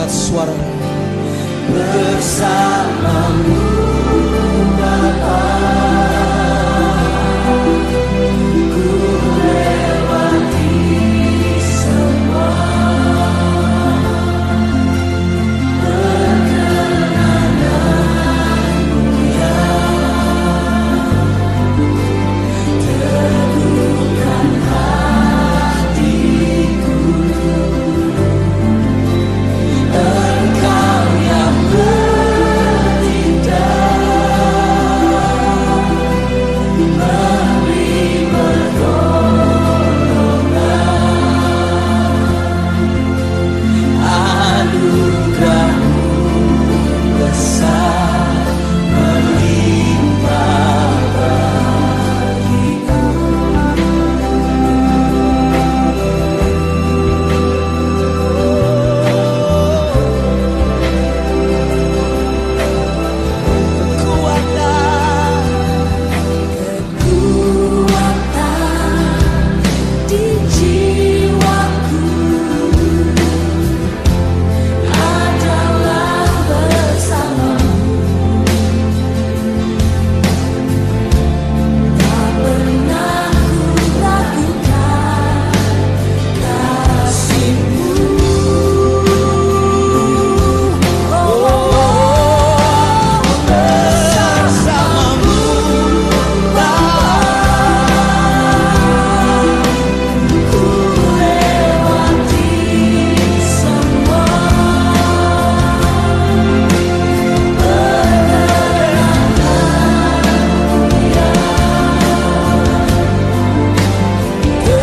kuat suaranya. Bersamamu Bapa, ku lewati semua. Perkenananmu yang teguhkan hatiku. Engkau yang memberi pertolongan. Anugerahmu besar melimpah bagiku. Kekuatan di jiwaku adalah bersamamu. Tak pernah ku ragukan kasih-Mu. Bersamamu ku lewati semua.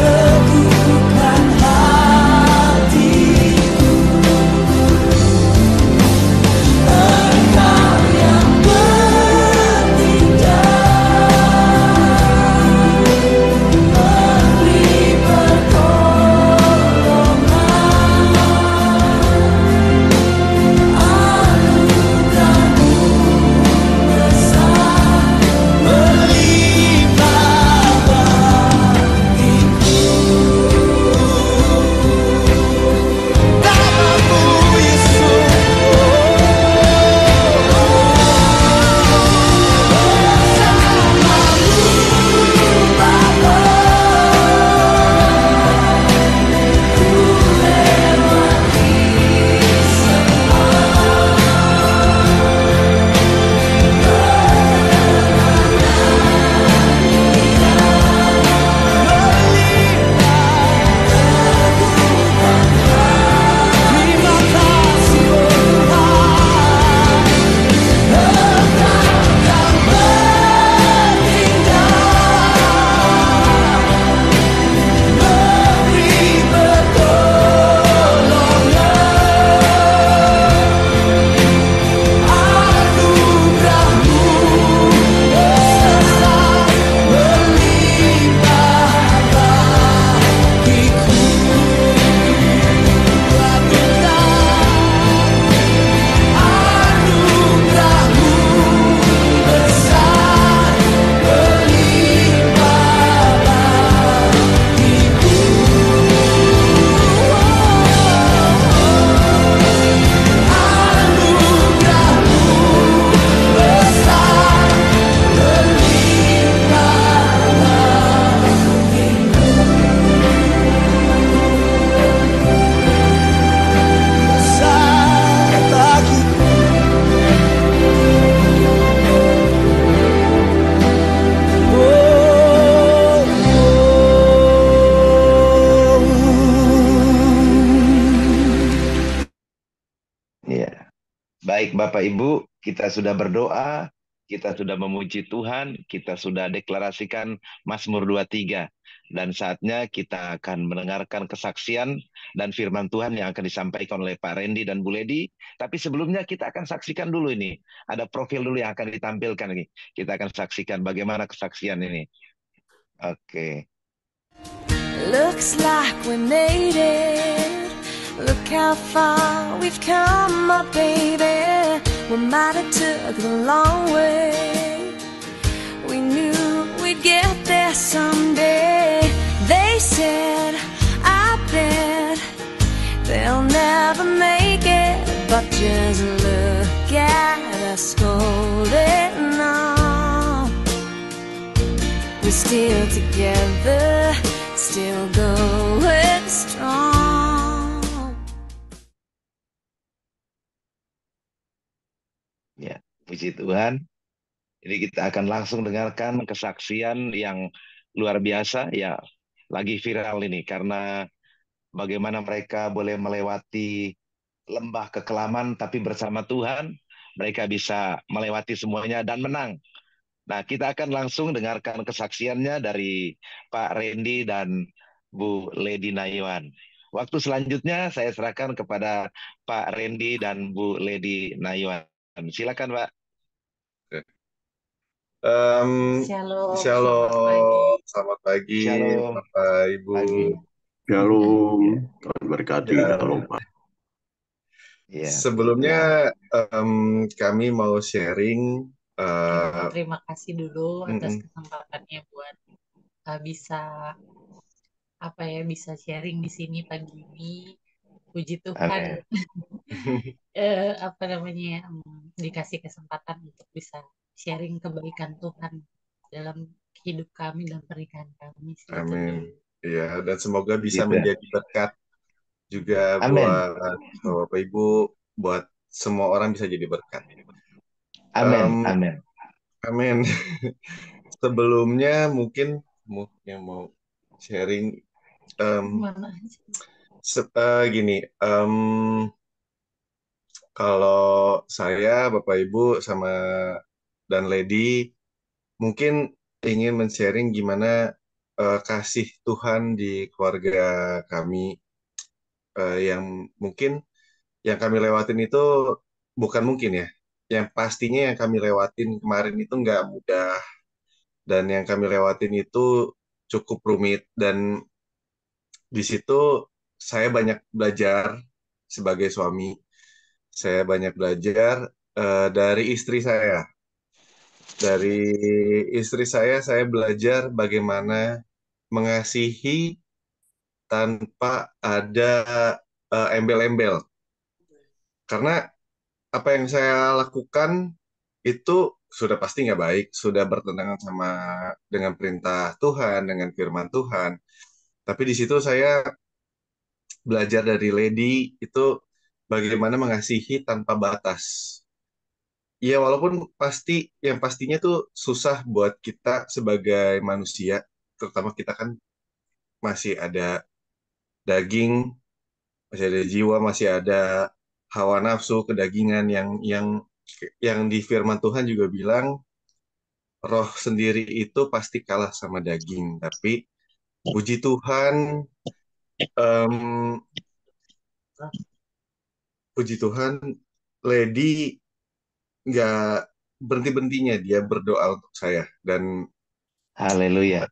Teguhkan hatiku. Engkau yang memberi pertolongan. Anugerahmu besar melimpah bagiku. Namamu Yesus. Ya, baik Bapak Ibu, kita sudah berdoa, kita sudah memuji Tuhan, kita sudah deklarasikan Mazmur 23. Dan saatnya kita akan mendengarkan kesaksian dan firman Tuhan yang akan disampaikan oleh Pak Randy dan Bu Ledi. Tapi sebelumnya kita akan saksikan dulu ini. Ada profil dulu yang akan ditampilkan ini. Kita akan saksikan bagaimana kesaksian ini. Oke. Looks like we made it. Look how far we've come, my baby. We might have took the long way. We knew we'd get there someday. They said, I bet they'll never make it. But just look at us holding on. We're still together, still going strong. Ya, puji Tuhan. Jadi kita akan langsung dengarkan kesaksian yang luar biasa ya, lagi viral ini karena bagaimana mereka boleh melewati lembah kekelaman tapi bersama Tuhan mereka bisa melewati semuanya dan menang. Nah, kita akan langsung dengarkan kesaksiannya dari Pak Randy dan Bu Lady Naywan. Waktu selanjutnya saya serahkan kepada Pak Randy dan Bu Lady Naywan. Silakan, Pak. Shalom, Shalom, selamat pagi, Shalom. Bapak, Ibu. Pagi. Shalom, Ya. Tuhan berkati. Ya. Shalom, Pak. Ya, Sebelumnya kami mau sharing. terima kasih dulu atas kesempatannya buat bisa bisa sharing di sini pagi ini. Puji Tuhan. Dikasih kesempatan untuk bisa sharing kebaikan Tuhan dalam hidup kami dan pernikahan kami. Amin. Ya, dan semoga bisa Gitu. menjadi berkat juga Amin. buat Bapak Ibu, buat semua orang bisa jadi berkat. Amin. Amin. Amin. Sebelumnya mungkin yang mau sharing Mana gini, kalau saya, Bapak Ibu, sama dan Lady mungkin ingin men-sharing gimana kasih Tuhan di keluarga kami yang mungkin yang kami lewatin itu bukan mungkin ya, yang pastinya yang kami lewatin kemarin itu nggak mudah dan yang kami lewatin itu cukup rumit dan di situ saya banyak belajar sebagai suami. Saya banyak belajar dari istri saya. Dari istri saya belajar bagaimana mengasihi tanpa ada embel-embel. Karena apa yang saya lakukan itu sudah pasti nggak baik, sudah bertentangan dengan perintah Tuhan, dengan firman Tuhan. Tapi di situ saya belajar dari Lady itu bagaimana mengasihi tanpa batas. Ya walaupun yang pastinya tuh susah buat kita sebagai manusia, terutama kita kan masih ada daging, masih ada jiwa, masih ada hawa nafsu, kedagingan yang di firman Tuhan juga bilang roh sendiri itu pasti kalah sama daging. Tapi puji Tuhan, em, puji Tuhan, Lady nggak berhenti-berhentinya dia berdoa untuk saya dan Haleluya.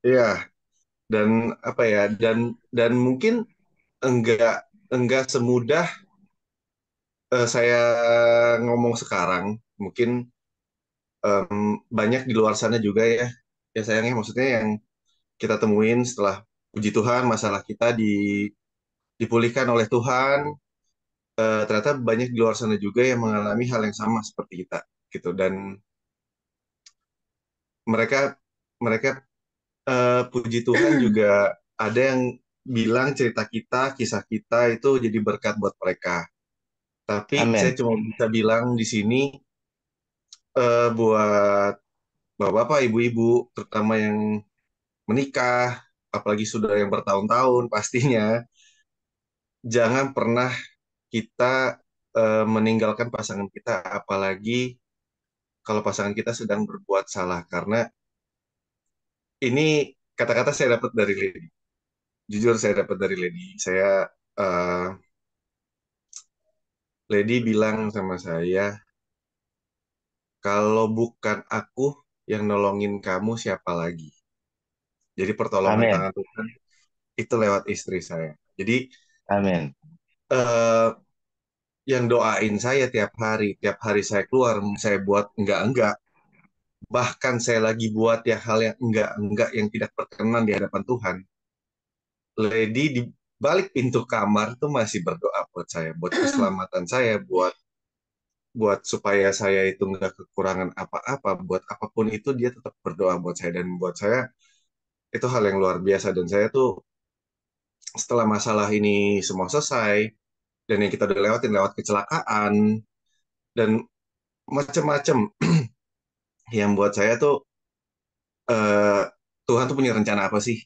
ya dan dan mungkin enggak semudah saya ngomong sekarang, mungkin banyak di luar sana juga ya sayangnya, maksudnya yang kita temuin setelah puji Tuhan masalah kita dipulihkan oleh Tuhan, ternyata banyak di luar sana juga yang mengalami hal yang sama seperti kita gitu dan mereka mereka puji Tuhan juga ada yang bilang cerita kita, kisah kita itu jadi berkat buat mereka. Tapi Amin. saya cuma bisa bilang di sini buat bapak-bapak, ibu-ibu, terutama yang menikah, apalagi sudah yang bertahun-tahun, pastinya jangan pernah kita meninggalkan pasangan kita, apalagi kalau pasangan kita sedang berbuat salah. Karena ini kata-kata saya dapat dari Lady. Jujur saya dapat dari Lady. Lady bilang sama saya, kalau bukan aku yang nolongin kamu, siapa lagi? Jadi pertolongan Amin. tangan Tuhan itu lewat istri saya. Jadi Amin. yang doain saya tiap hari saya keluar, saya buat enggak-enggak. Bahkan saya lagi buat hal yang enggak-enggak yang tidak berkenan di hadapan Tuhan. Lady di balik pintu kamar tuh masih berdoa buat saya, buat keselamatan saya, buat buat supaya saya itu nggak kekurangan apa-apa, buat apapun itu dia tetap berdoa buat saya, dan buat saya itu hal yang luar biasa. Dan saya tuh setelah masalah ini semua selesai dan yang kita udah lewatin, lewat kecelakaan dan macam-macam, yang buat saya tuh eh, Tuhan tuh punya rencana apa sih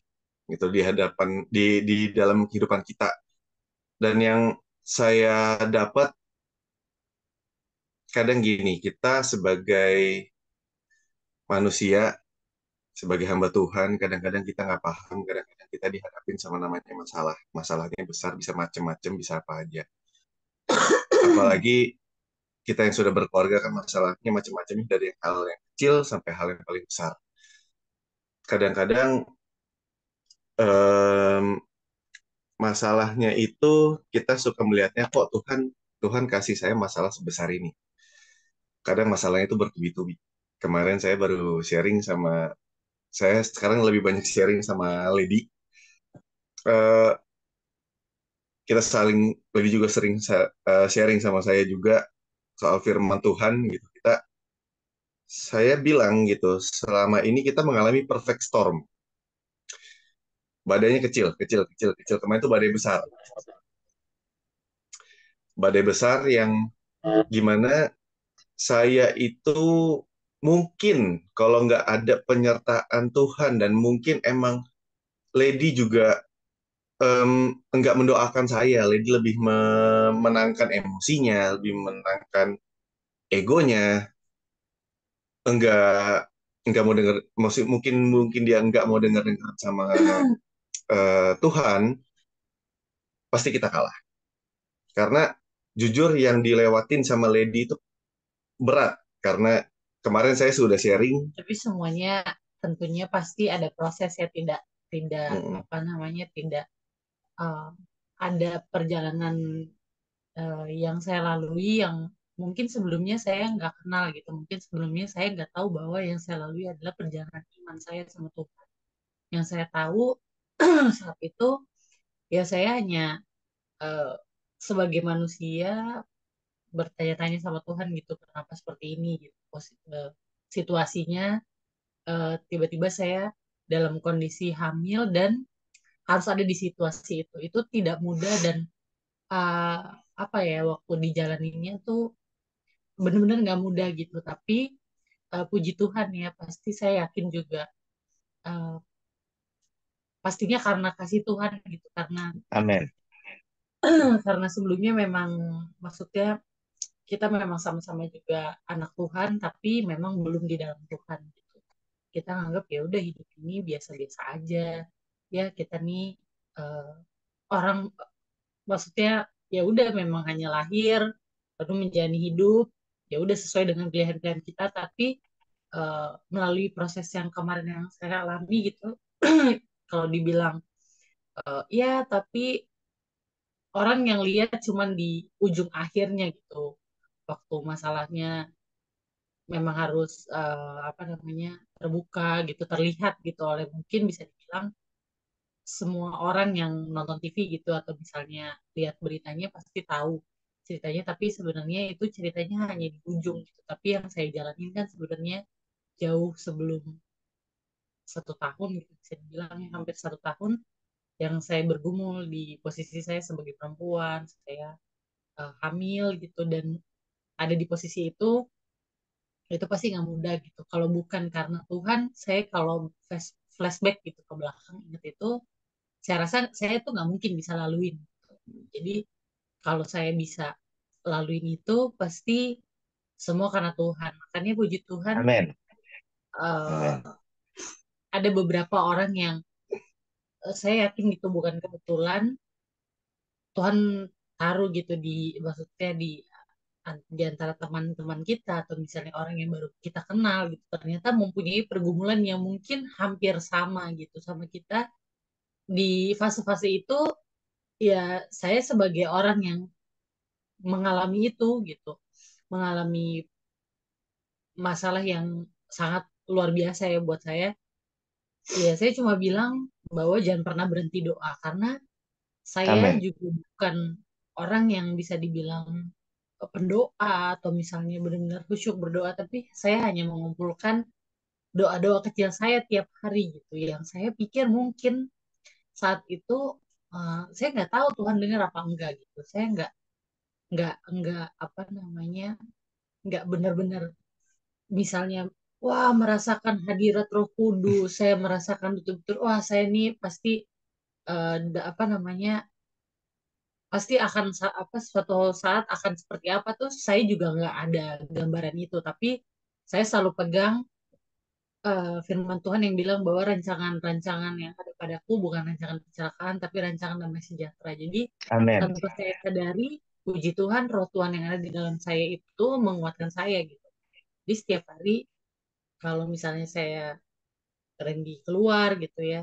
gitu di hadapan, di dalam kehidupan kita. Dan yang saya dapat kadang gini, kita sebagai manusia, sebagai hamba Tuhan, kadang-kadang kita nggak paham, kadang-kadang kita dihadapin sama namanya masalah. Masalahnya besar, bisa macem-macem, bisa apa aja. Apalagi kita yang sudah berkeluarga kan masalahnya macam-macam, dari hal yang kecil sampai hal yang paling besar. Kadang-kadang em, masalahnya itu kita suka melihatnya, kok Tuhan Tuhan kasih saya masalah sebesar ini. Kadang masalahnya itu bertubi-tubi. Kemarin saya baru sharing sama, saya sekarang lebih banyak sharing sama Lady. Eh, kita saling, Lady juga sering sharing sama saya juga soal firman Tuhan gitu. Saya bilang gitu, selama ini kita mengalami perfect storm. Badainya kecil, kecil, kecil, kecil. Kemarin itu badai besar. Badai besar yang gimana saya itu mungkin kalau nggak ada penyertaan Tuhan, dan mungkin emang Lady juga enggak mendoakan saya. Lady lebih menangkan emosinya, lebih menangkan egonya, enggak enggak mau dengar, mungkin mungkin dia enggak mau dengar dengar sama Tuhan. Pasti kita kalah. Karena jujur yang dilewatin sama Lady itu berat. Karena kemarin saya sudah sharing. Tapi semuanya tentunya pasti ada proses ya, tidak tidak Mm-mm. apa namanya, tidak uh, ada perjalanan yang saya lalui yang mungkin sebelumnya saya nggak kenal gitu. Mungkin sebelumnya saya nggak tahu bahwa yang saya lalui adalah perjalanan iman saya sama Tuhan. Yang saya tahu saat itu ya saya hanya eh, sebagai manusia bertanya-tanya sama Tuhan gitu, kenapa seperti ini gitu. Situasinya tiba-tiba saya dalam kondisi hamil dan harus ada di situasi itu. Itu tidak mudah dan uh, apa ya, waktu dijalaninnya tuh bener-bener nggak mudah gitu. Tapi puji Tuhan ya, pasti saya yakin juga uh, pastinya karena kasih Tuhan gitu, karena Amin. karena sebelumnya memang, maksudnya kita memang sama-sama juga anak Tuhan tapi memang belum di dalam Tuhan gitu. Kita nganggap ya udah hidup ini biasa-biasa aja, ya kita nih eh, orang, maksudnya ya udah memang hanya lahir lalu menjalani hidup, ya udah sesuai dengan pilihan-pilihan kita. Tapi melalui proses yang kemarin yang saya alami gitu, kalau dibilang ya tapi orang yang lihat cuman di ujung akhirnya gitu, waktu masalahnya memang harus apa namanya, terbuka gitu, terlihat gitu oleh, mungkin bisa dibilang semua orang yang nonton TV gitu atau misalnya lihat beritanya pasti tahu ceritanya. Tapi sebenarnya itu ceritanya hanya di ujung gitu. Tapi yang saya jalanin kan sebenarnya jauh sebelum 1 tahun gitu, bisa dibilang ya, hampir 1 tahun yang saya bergumul di posisi saya sebagai perempuan, saya hamil gitu, dan ada di posisi itu pasti nggak mudah gitu. Kalau bukan karena Tuhan, saya kalau flashback gitu ke belakang inget itu, saya rasa saya tuh nggak mungkin bisa laluin. Jadi kalau saya bisa laluin itu pasti semua karena Tuhan. Makanya puji Tuhan, Amin. eh, Amin. ada beberapa orang yang saya yakin itu bukan kebetulan Tuhan taruh gitu di, maksudnya di antara teman-teman kita atau misalnya orang yang baru kita kenal gitu, ternyata mempunyai pergumulan yang mungkin hampir sama gitu sama kita di fase-fase itu. Ya saya sebagai orang yang mengalami itu gitu, mengalami masalah yang sangat luar biasa ya buat saya. Ya saya cuma bilang bahwa jangan pernah berhenti doa, karena saya Amin. juga bukan orang yang bisa dibilang pendoa atau misalnya benar-benar khusyuk berdoa, tapi saya hanya mengumpulkan doa-doa kecil saya tiap hari gitu, yang saya pikir mungkin saat itu saya nggak tahu Tuhan dengar apa enggak gitu. Saya nggak apa namanya, nggak benar-benar misalnya wah merasakan hadirat Roh Kudus, saya merasakan betul-betul wah saya ini pasti apa namanya, pasti akan apa suatu saat akan seperti apa tuh, saya juga nggak ada gambaran itu. Tapi saya selalu pegang firman Tuhan yang bilang bahwa rancangan-rancangan yang ada padaku bukan rancangan kecelakaan tapi rancangan damai sejahtera. Jadi Amin. tanpa saya sadari, puji Tuhan, Roh Tuhan yang ada di dalam saya itu menguatkan saya gitu. Jadi setiap hari kalau misalnya saya pergi keluar gitu ya,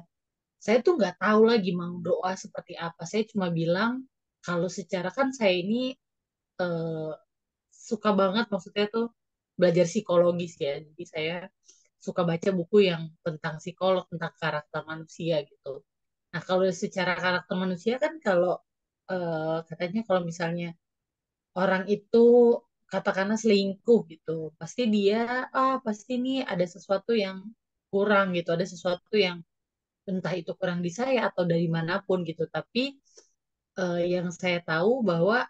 saya tuh nggak tahu lagi mau doa seperti apa. Saya cuma bilang kalau secara kan saya ini eh, suka banget, maksudnya tuh belajar psikologis ya. Jadi saya suka baca buku yang tentang psikolog, tentang karakter manusia gitu. Nah, kalau secara karakter manusia kan kalau katanya kalau misalnya orang itu katakanlah selingkuh gitu, pasti dia pasti ini ada sesuatu yang kurang gitu, ada sesuatu yang entah itu kurang di saya atau dari manapun gitu. Tapi yang saya tahu bahwa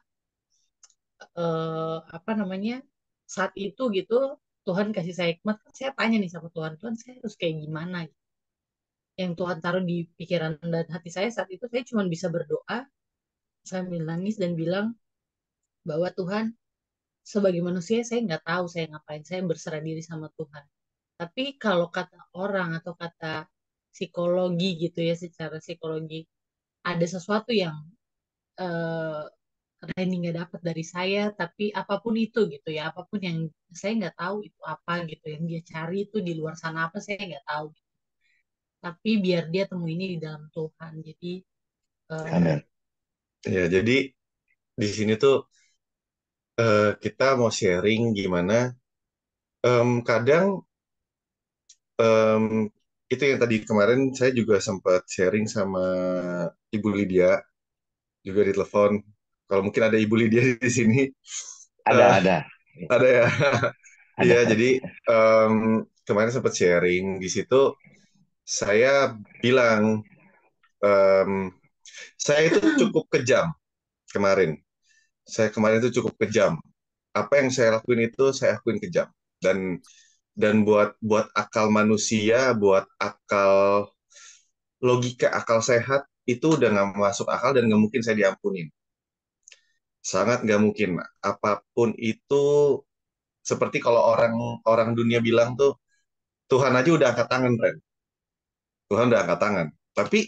apa namanya, saat itu gitu Tuhan kasih saya hikmat, saya tanya nih sama Tuhan, Tuhan saya harus kayak gimana gitu. Yang Tuhan taruh di pikiran dan hati saya saat itu, saya cuma bisa berdoa sambil nangis dan bilang bahwa Tuhan, sebagai manusia saya nggak tahu saya ngapain, saya berserah diri sama Tuhan. Tapi kalau kata orang atau kata psikologi gitu ya, secara psikologi ada sesuatu yang eh, Reni nggak dapat dari saya, tapi apapun itu gitu ya, apapun yang saya nggak tahu itu apa gitu, yang dia cari itu di luar sana apa saya nggak tahu. Tapi biar dia temuin ini di dalam Tuhan. Jadi eh, Amin. Ya, jadi di sini tuh kita mau sharing gimana kadang em, itu yang tadi kemarin saya juga sempat sharing sama Ibu Lydia juga di telepon. Kalau mungkin ada Ibu Lydia di sini, Ada, eh, ada. ada ya. Iya, Ada. jadi em, kemarin sempat sharing di situ. Saya bilang em, saya itu cukup kejam kemarin. Saya kemarin itu cukup kejam. Apa yang saya lakuin itu saya lakuin kejam. Dan buat buat akal manusia, buat akal logika, akal sehat itu udah nggak masuk akal dan nggak mungkin saya diampunin. Sangat nggak mungkin. Apapun itu seperti kalau orang orang dunia bilang tuh Tuhan aja udah angkat tangan, Ren. Tuhan udah angkat tangan. Tapi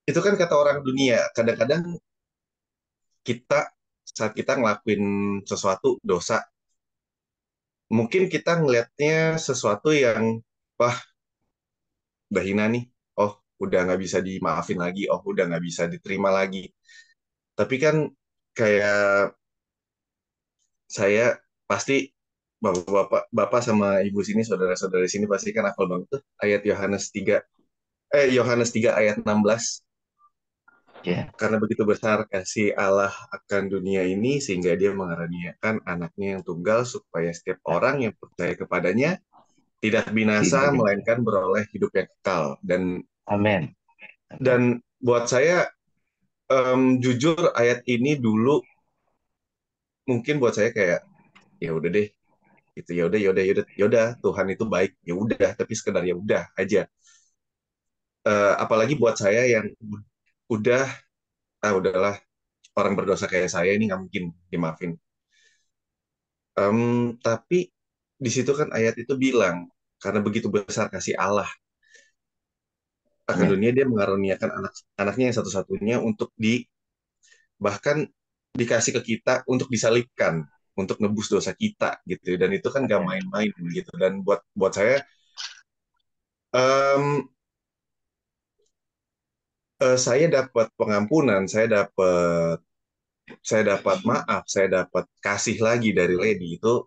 itu kan kata orang dunia. Kadang-kadang kita saat kita ngelakuin sesuatu dosa, mungkin kita ngelihatnya sesuatu yang wah udah hina nih. Oh, udah nggak bisa dimaafin lagi. Oh, udah nggak bisa diterima lagi. Tapi kan kayak saya pasti bapak-bapak bapak sama ibu sini saudara-saudara sini pasti kan hafal banget tuh ayat Yohanes 3 ayat 16. Ya. Karena begitu besar kasih Allah akan dunia ini sehingga dia mengaruniakan anaknya yang tunggal supaya setiap orang yang percaya kepadanya tidak binasa Tidak bisa. melainkan beroleh hidup yang kekal. Dan Amin. Amin. dan buat saya jujur ayat ini dulu mungkin buat saya kayak ya udah deh gitu, ya udah Tuhan itu baik, ya udah, tapi sekedar ya udah aja. Apalagi buat saya yang udah udahlah, orang berdosa kayak saya ini nggak mungkin dimaafin. Tapi di situ kan ayat itu bilang karena begitu besar kasih Allah akan Amin. dunia, dia mengaruniakan anaknya yang satu-satunya untuk bahkan dikasih ke kita untuk disalibkan untuk nebus dosa kita gitu, dan itu kan gak Amin. main-main gitu. Dan buat buat saya em, saya dapat pengampunan, saya dapat maaf, saya dapat kasih lagi dari Lady itu.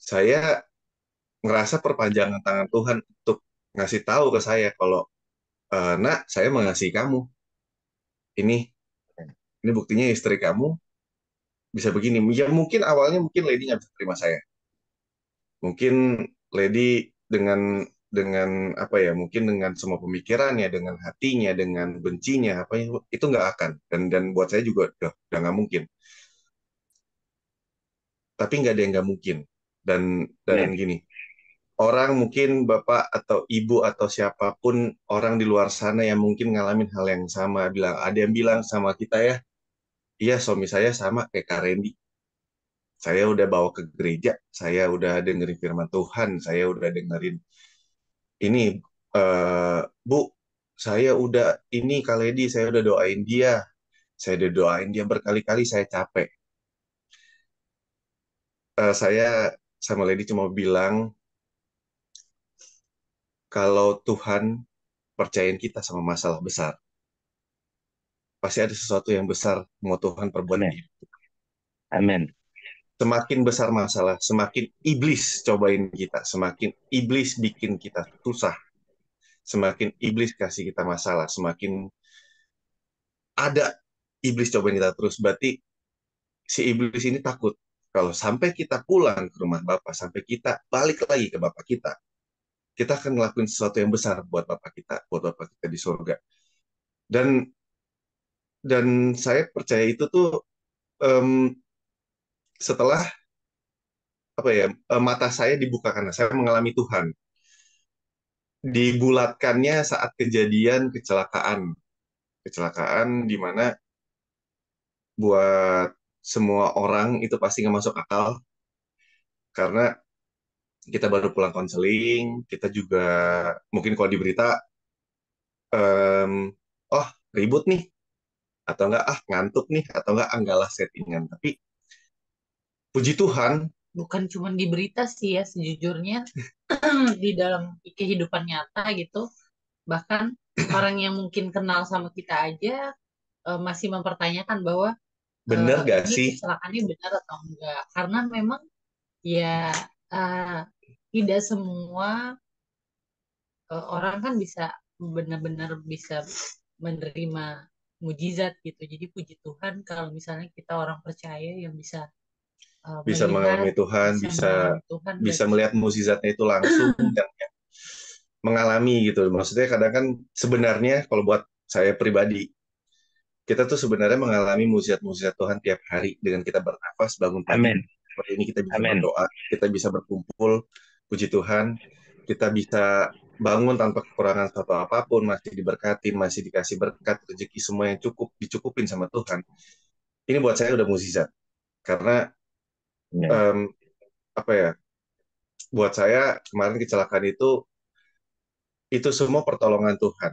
Saya ngerasa perpanjangan tangan Tuhan untuk ngasih tahu ke saya kalau nak, saya mengasihi kamu. Ini ini buktinya istri kamu. bisa begini. Ya mungkin awalnya mungkin Lady nggak bisa terima saya. Mungkin Lady dengan apa ya? Mungkin dengan semua pemikirannya, dengan hatinya, dengan bencinya, apa ya, itu nggak akan. Dan buat saya juga udah nggak mungkin. Tapi nggak ada yang nggak mungkin. Dan Amin. gini, orang mungkin bapak atau ibu atau siapapun orang di luar sana yang mungkin ngalamin hal yang sama, bilang ada yang bilang sama kita ya, iya suami saya sama kayak Kak Randy. Saya udah bawa ke gereja, saya udah dengerin firman Tuhan, saya udah dengerin ini, Bu, saya udah ini Kak Lady, saya udah doain dia, saya udah doain dia berkali-kali, saya capek. Saya sama Lady cuma bilang, kalau Tuhan percayain kita sama masalah besar, pasti ada sesuatu yang besar mau Tuhan perbuat di Amin. hidup. Amin. Semakin besar masalah, semakin iblis cobain kita, semakin iblis bikin kita susah, semakin iblis kasih kita masalah, semakin ada iblis cobain kita terus. Berarti si iblis ini takut kalau sampai kita pulang ke rumah Bapak, sampai kita balik lagi ke Bapak kita akan ngelakuin sesuatu yang besar buat Bapak kita di surga. Dan dan saya percaya itu tuh em, setelah apa ya, mata saya dibuka karena saya mengalami Tuhan. Dibulatkannya saat kejadian kecelakaan di mana buat semua orang itu pasti nggak masuk akal karena kita baru pulang konseling, kita juga mungkin kalau di berita, em, oh ribut nih, atau enggak ah ngantuk nih, atau enggak anggalah settingan. Tapi puji Tuhan, Bukan cuma di berita sih ya, sejujurnya di dalam kehidupan nyata gitu. Bahkan orang yang mungkin kenal sama kita aja masih mempertanyakan bahwa bener gak ini sih? kecelakaannya benar atau enggak. Karena memang ya eh, tidak semua orang kan bisa benar-benar bisa menerima mujizat gitu. Jadi puji Tuhan kalau misalnya kita orang percaya yang bisa Bisa melihat, mengalami Tuhan, bisa bisa mengalami Tuhan bisa berarti melihat mukjizatnya itu langsung dan mengalami gitu. Maksudnya kadang kan sebenarnya kalau buat saya pribadi, kita tuh sebenarnya mengalami mukjizat-mukjizat Tuhan tiap hari dengan kita bernafas, bangun pagi. Amin. Seperti ini kita bisa Amin. berdoa, kita bisa berkumpul, puji Tuhan, kita bisa bangun tanpa kekurangan satu apapun, masih diberkati, masih dikasih berkat, rezeki semua yang cukup, dicukupin sama Tuhan. Ini buat saya udah mukjizat. Karena Amin. em, apa ya, buat saya kemarin kecelakaan itu semua pertolongan Tuhan.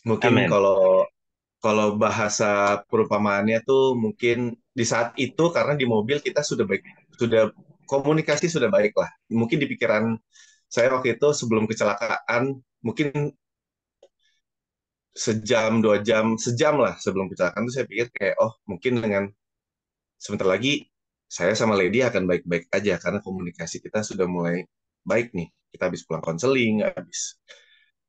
Mungkin Amin. kalau kalau bahasa perumpamaannya tuh mungkin di saat itu karena di mobil kita sudah baik, sudah komunikasi sudah baik lah. Mungkin di pikiran saya waktu itu sebelum kecelakaan, mungkin sejam, 2 jam, sejam lah sebelum kecelakaan tuh saya pikir kayak, oh mungkin dengan sebentar lagi saya sama Lady akan baik-baik aja karena komunikasi kita sudah mulai baik nih. Kita habis pulang konseling, habis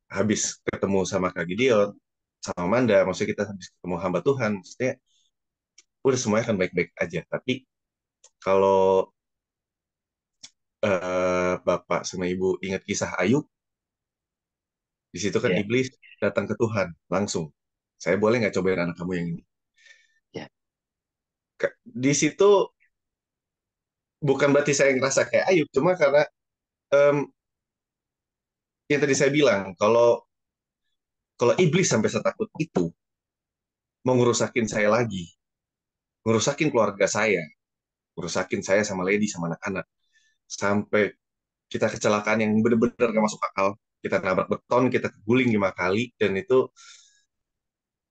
habis ketemu sama Kak Gideon, sama Manda, maksudnya kita habis ketemu hamba Tuhan, maksudnya udah semuanya akan baik-baik aja. Tapi kalau Bapak sama Ibu ingat kisah Ayub, di situ kan Ya. iblis datang ke Tuhan langsung. Saya boleh nggak cobain anak kamu yang ini? Ya. Di situ bukan berarti saya ngerasa kayak Ayub, cuma karena em, yang tadi saya bilang, kalau kalau iblis sampai setakut itu mau ngerusakin saya lagi, ngerusakin keluarga saya, ngerusakin saya sama Lady sama anak-anak, sampai kita kecelakaan yang bener-bener gak masuk akal, kita nabrak beton, kita keguling 5 kali, dan itu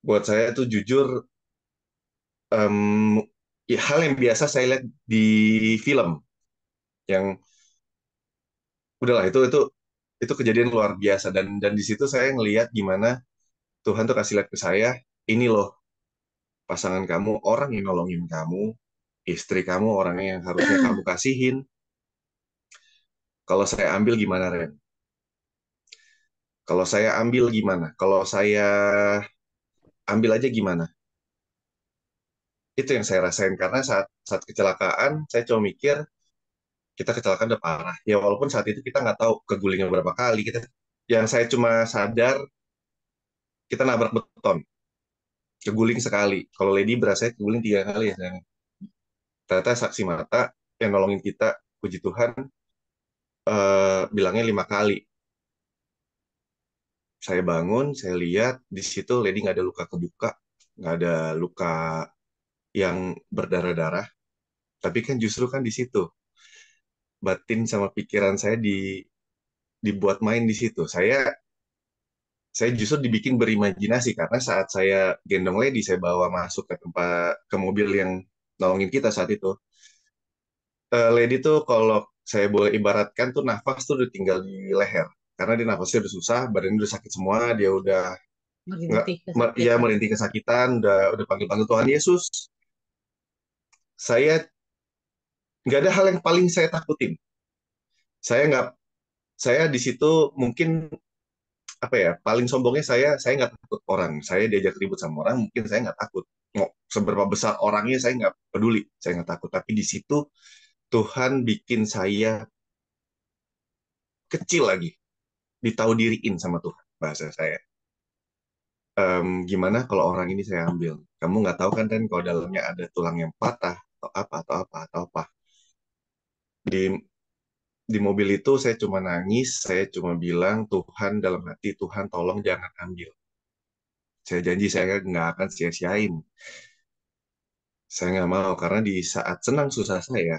buat saya tuh jujur em, ya, hal yang biasa saya lihat di film, yang udahlah itu kejadian luar biasa, dan di situ saya ngelihat gimana Tuhan tuh kasih lihat ke saya, ini loh pasangan kamu, orang yang nolongin kamu, istri kamu, orang yang harusnya kamu kasihin. Kalau saya ambil gimana, Ren? Kalau saya ambil gimana? Kalau saya ambil aja gimana? Itu yang saya rasain karena saat saat kecelakaan saya cuma mikir kita kecelakaan udah parah. Ya walaupun saat itu kita nggak tahu kegulingnya berapa kali. Yang saya cuma sadar kita nabrak beton, keguling sekali. Kalau Lady berasa keguling 3 kali ya sayang. Ternyata saksi mata yang nolongin kita, puji Tuhan, bilangnya 5 kali. Saya bangun, saya lihat di situ Lady nggak ada luka kebuka, nggak ada luka yang berdarah-darah. Tapi kan justru kan di situ batin sama pikiran saya dibuat main di situ. Saya justru dibikin berimajinasi karena saat saya gendong Lady, saya bawa masuk ke mobil yang nolongin kita saat itu. Lady tuh kalau saya boleh ibaratkan tuh nafas tuh udah tinggal di leher. Karena dia nafasnya udah susah, badannya udah sakit semua, dia udah nggak, Merintih ya kesakitan. merintih kesakitan, udah panggil-panggil Tuhan Yesus. Saya nggak ada hal yang paling saya takutin. Saya nggak, saya di situ mungkin apa ya, paling sombongnya saya nggak takut orang. Saya diajak ribut sama orang, mungkin saya nggak takut. Mau seberapa besar orangnya saya nggak peduli, saya nggak takut. Tapi di situ Tuhan bikin saya kecil lagi, ditahu diriin sama Tuhan bahasa saya. Gimana kalau orang ini saya ambil? Kamu nggak tahu kan kalau dalamnya ada tulang yang patah atau apa atau apa atau apa. Di di mobil itu saya cuma nangis, saya cuma bilang Tuhan dalam hati, Tuhan tolong jangan ambil. Saya janji saya nggak akan sia-siain. Saya nggak mau karena di saat senang susah saya,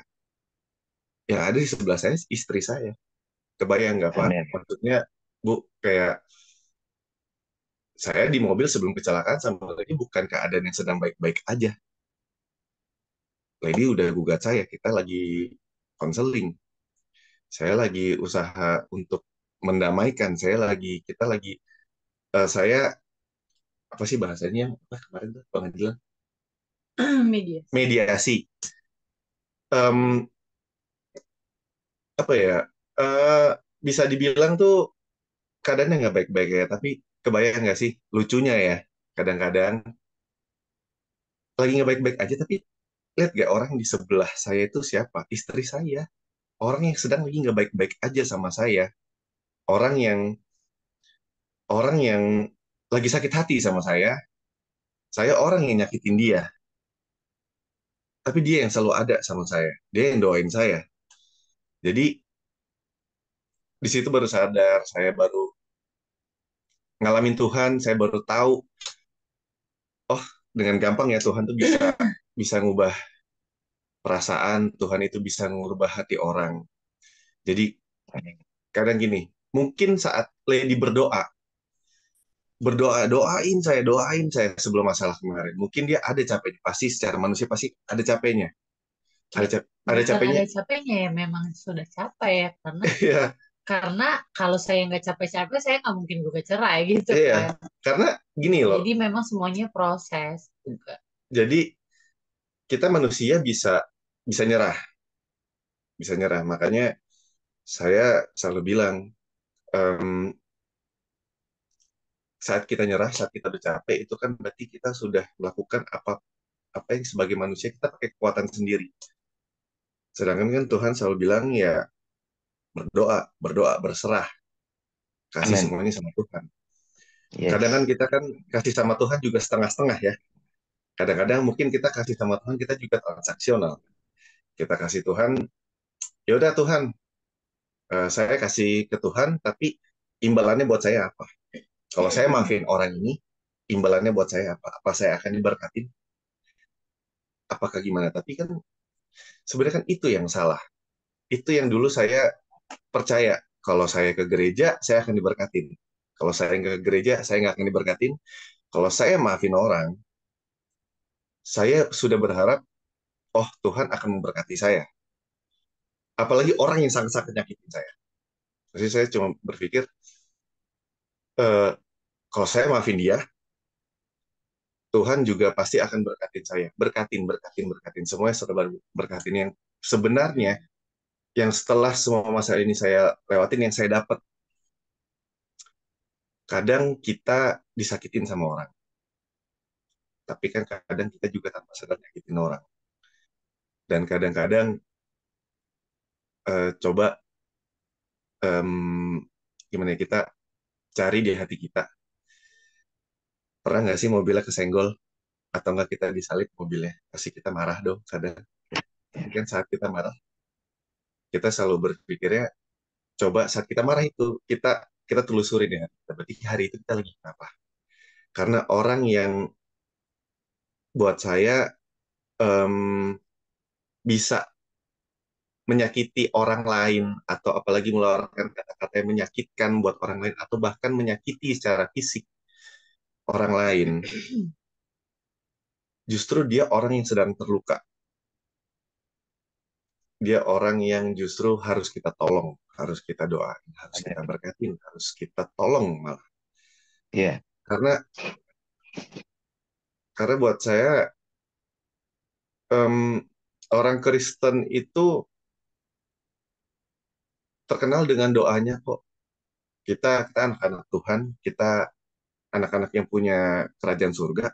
yang ada di sebelah saya istri saya. Kebayang nggak Pak? Amin. Maksudnya Bu, kayak saya di mobil sebelum kecelakaan sama Lady bukan keadaan yang sedang baik-baik aja. Lady udah gugat saya, kita lagi konseling. Saya lagi usaha untuk mendamaikan. Kita lagi, saya apa sih bahasanya? Apa kemarin tuh pengadilan? Media. Mediasi. Em, apa ya? eh, Bisa dibilang tuh keadaannya nggak baik-baik ya, tapi kebayang nggak sih lucunya ya? Kadang-kadang lagi nggak baik-baik aja, tapi lihat gak orang di sebelah saya itu siapa? Istri saya. Orang yang sedang lagi nggak baik-baik aja sama saya. Orang yang orang yang lagi sakit hati sama saya. Saya orang yang nyakitin dia. Tapi dia yang selalu ada sama saya. Dia yang doain saya. Jadi di situ baru sadar, saya baru ngalamin Tuhan, saya baru tahu, oh dengan gampang ya Tuhan tuh bisa bisa ngubah perasaan, Tuhan itu bisa ngubah hati orang. Jadi kadang gini, mungkin saat Lady doain saya sebelum masalah kemarin. Mungkin dia ada capek, pasti secara manusia pasti ada capeknya, ada Bukan capeknya, ada capeknya ya, memang sudah capek ya, karena ya, karena kalau saya nggak capek-capek saya nggak mungkin gugat cerai gitu iya, kan. karena gini loh, Jadi memang semuanya proses juga. jadi kita manusia bisa bisa nyerah, bisa nyerah. Makanya saya selalu bilang, em, saat kita nyerah, saat kita udah capek, itu kan berarti kita sudah melakukan apa apa yang sebagai manusia kita pakai kekuatan sendiri. Sedangkan kan Tuhan selalu bilang ya berdoa, berdoa, berserah, kasih Amin. semuanya sama Tuhan. Kadang kan Yes. kita kan kasih sama Tuhan juga setengah-setengah ya. Kadang-kadang mungkin kita kasih sama Tuhan kita juga transaksional. Kita kasih Tuhan, ya udah Tuhan, saya kasih ke Tuhan, tapi imbalannya buat saya apa? Kalau saya maafin orang ini, imbalannya buat saya apa? Apa saya akan diberkatin? Apakah gimana? Tapi kan sebenarnya kan itu yang salah. Itu yang dulu saya percaya. Kalau saya ke gereja, saya akan diberkatin. Kalau saya nggak ke gereja, saya nggak akan diberkatin. Kalau saya maafin orang, saya sudah berharap, oh Tuhan akan memberkati saya. Apalagi orang yang sangat-sangat nyakitin saya. Jadi saya cuma berpikir, eh, kalau saya maafin dia, Tuhan juga pasti akan berkatin saya. Berkatin, berkatin, berkatin. Semuanya serba berkatin. Yang sebenarnya, yang setelah semua masa ini saya lewatin, yang saya dapat, kadang kita disakitin sama orang. tapi kan kadang kita juga tanpa sadar nyakitin orang. Dan kadang-kadang coba gimana ya, kita cari di hati kita. Pernah nggak sih mobilnya kesenggol atau nggak kita disalip mobilnya? Pasti kita marah dong, sadar. Tapi kan saat kita marah, kita selalu berpikirnya, coba saat kita marah itu kita telusurin ya. Berarti hari itu kita lagi apa? Karena orang yang buat saya em, bisa menyakiti orang lain atau apalagi mengeluarkan kata-kata yang menyakitkan buat orang lain atau bahkan menyakiti secara fisik orang lain, justru dia orang yang sedang terluka. Dia orang yang justru harus kita tolong, harus kita doain, harus kita berkatin, harus kita tolong malah. Iya, Karena karena buat saya orang Kristen itu terkenal dengan doanya kok. Kita anak-anak Tuhan, kita anak-anak yang punya kerajaan surga.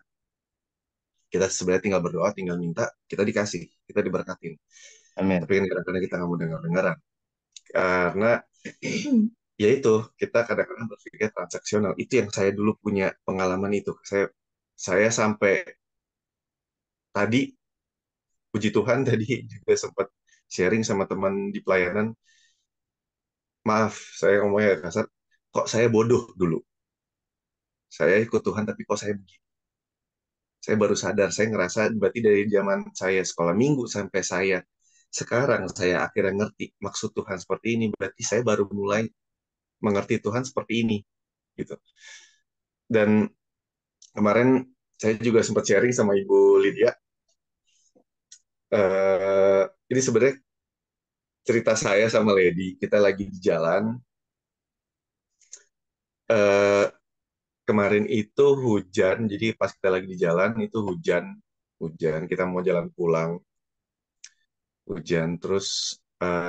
Kita sebenarnya tinggal berdoa, tinggal minta, kita dikasih, kita diberkatin. amin. Tapi kan kadang-kadang kita nggak mau dengar-dengaran. Karena ya itu, kita kadang-kadang berpikir transaksional. Itu yang saya dulu punya pengalaman itu. Saya sampai tadi, puji Tuhan tadi juga sempat sharing sama teman di pelayanan. Maaf, saya ngomongnya kasar. Kok saya bodoh dulu? Saya ikut Tuhan, tapi kok saya begini? Saya baru sadar, saya ngerasa berarti dari zaman saya sekolah minggu sampai sekarang saya akhirnya ngerti maksud Tuhan seperti ini. Berarti saya baru mulai mengerti Tuhan seperti ini, gitu. Dan kemarin saya juga sempat sharing sama Ibu Lydia. Ini sebenarnya cerita saya sama Lady. Kita lagi di jalan. Eh, Kemarin itu hujan, jadi pas kita lagi di jalan itu hujan. Hujan, kita mau jalan pulang. Hujan, terus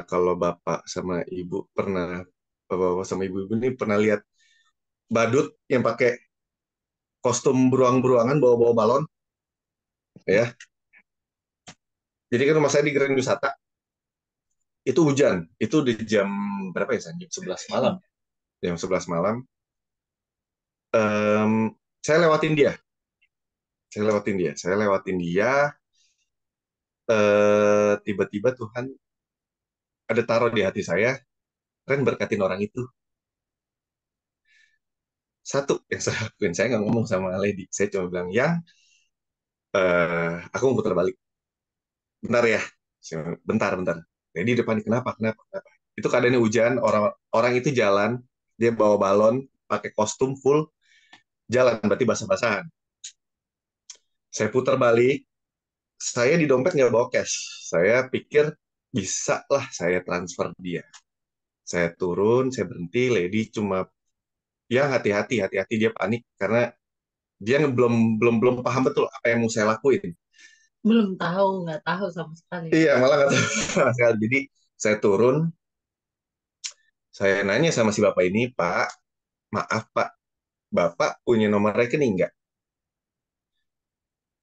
kalau Bapak sama Ibu pernah, Bapak sama Ibu ini pernah lihat badut yang pakai kostum beruang-beruangan bawa-bawa balon, ya. Jadi kan rumah saya di Grand Wisata, itu hujan, itu di jam berapa ya, San? Jam 11 malam. Jam 11 malam, em, saya lewatin dia. Saya lewatin dia, tiba-tiba Tuhan ada taruh di hati saya, kan berkatin orang itu. Satu yang saya lakuin, saya nggak ngomong sama Lady, saya cuma bilang, yang aku mau putar balik. Bentar ya, bentar, bentar. Jadi depan kenapa, kenapa, kenapa? Itu keadaannya hujan, orang orang itu jalan, dia bawa balon, pakai kostum full, jalan, berarti basah-basahan. Saya putar balik, saya di dompet nggak bawa cash. Saya pikir bisa lah saya transfer dia. Saya turun, saya berhenti, Lady cuma ya hati-hati, hati-hati, dia panik karena dia belum belum belum paham betul apa yang mau saya lakuin. Belum tahu, nggak tahu sama sekali. Iya, malah nggak tahu sama sekali. Jadi saya turun, saya nanya sama si bapak ini, Pak, maaf Pak, Bapak punya nomor rekening nggak?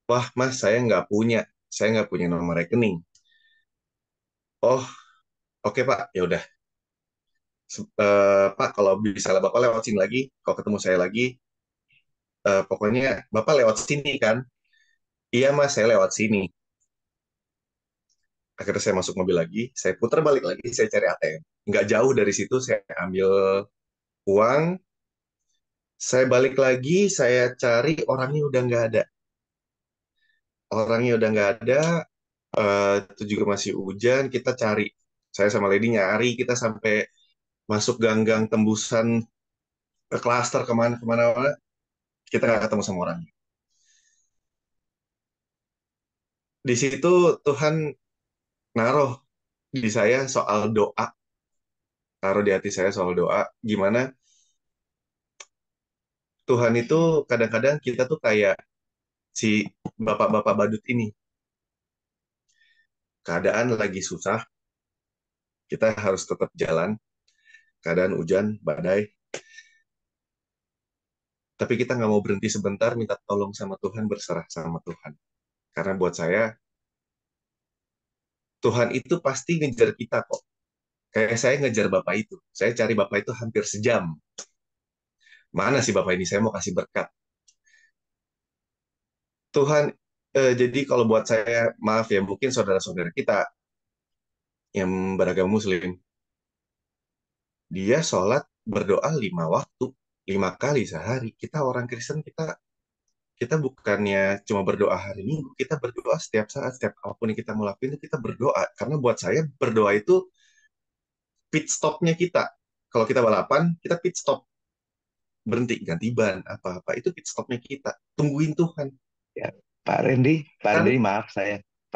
Wah, Mas, saya nggak punya nomor rekening. Oh, oke Pak, ya udah. Pak, kalau bisa lah Bapak lewat sini lagi, kalau ketemu saya lagi, pokoknya Bapak lewat sini kan? Iya Mas, saya lewat sini. Akhirnya saya masuk mobil lagi, saya putar balik lagi, saya cari ATM. Nggak jauh dari situ, saya ambil uang, saya balik lagi, saya cari orangnya udah nggak ada. Orangnya udah nggak ada, itu juga masih hujan, kita cari. Saya sama Lady nyari, kita sampai masuk gang-gang tembusan ke klaster kemana-kemana, kita nggak ketemu sama orangnya. Di situ Tuhan naruh di saya soal doa, taruh di hati saya soal doa, gimana Tuhan itu kadang-kadang kita tuh kayak si bapak-bapak badut ini. Keadaan lagi susah, kita harus tetap jalan, keadaan hujan, badai. Tapi kita nggak mau berhenti sebentar, minta tolong sama Tuhan, berserah sama Tuhan. Karena buat saya, Tuhan itu pasti ngejar kita kok. Kayak saya ngejar Bapak itu. Saya cari Bapak itu hampir sejam. Mana sih Bapak ini? Saya mau kasih berkat. Tuhan, jadi kalau buat saya, maaf ya, mungkin saudara-saudara kita yang beragama Muslim, dia sholat berdoa 5 waktu, 5 kali sehari. Kita orang Kristen, kita kita bukannya cuma berdoa hari Minggu, kita berdoa setiap saat, setiap apapun yang kita mau lakuin itu kita berdoa. Karena buat saya berdoa itu pit stopnya kita. Kalau kita balapan, kita pit stop, berhenti ganti ban apa-apa itu pit stopnya kita. Tungguin Tuhan. Ya, Pak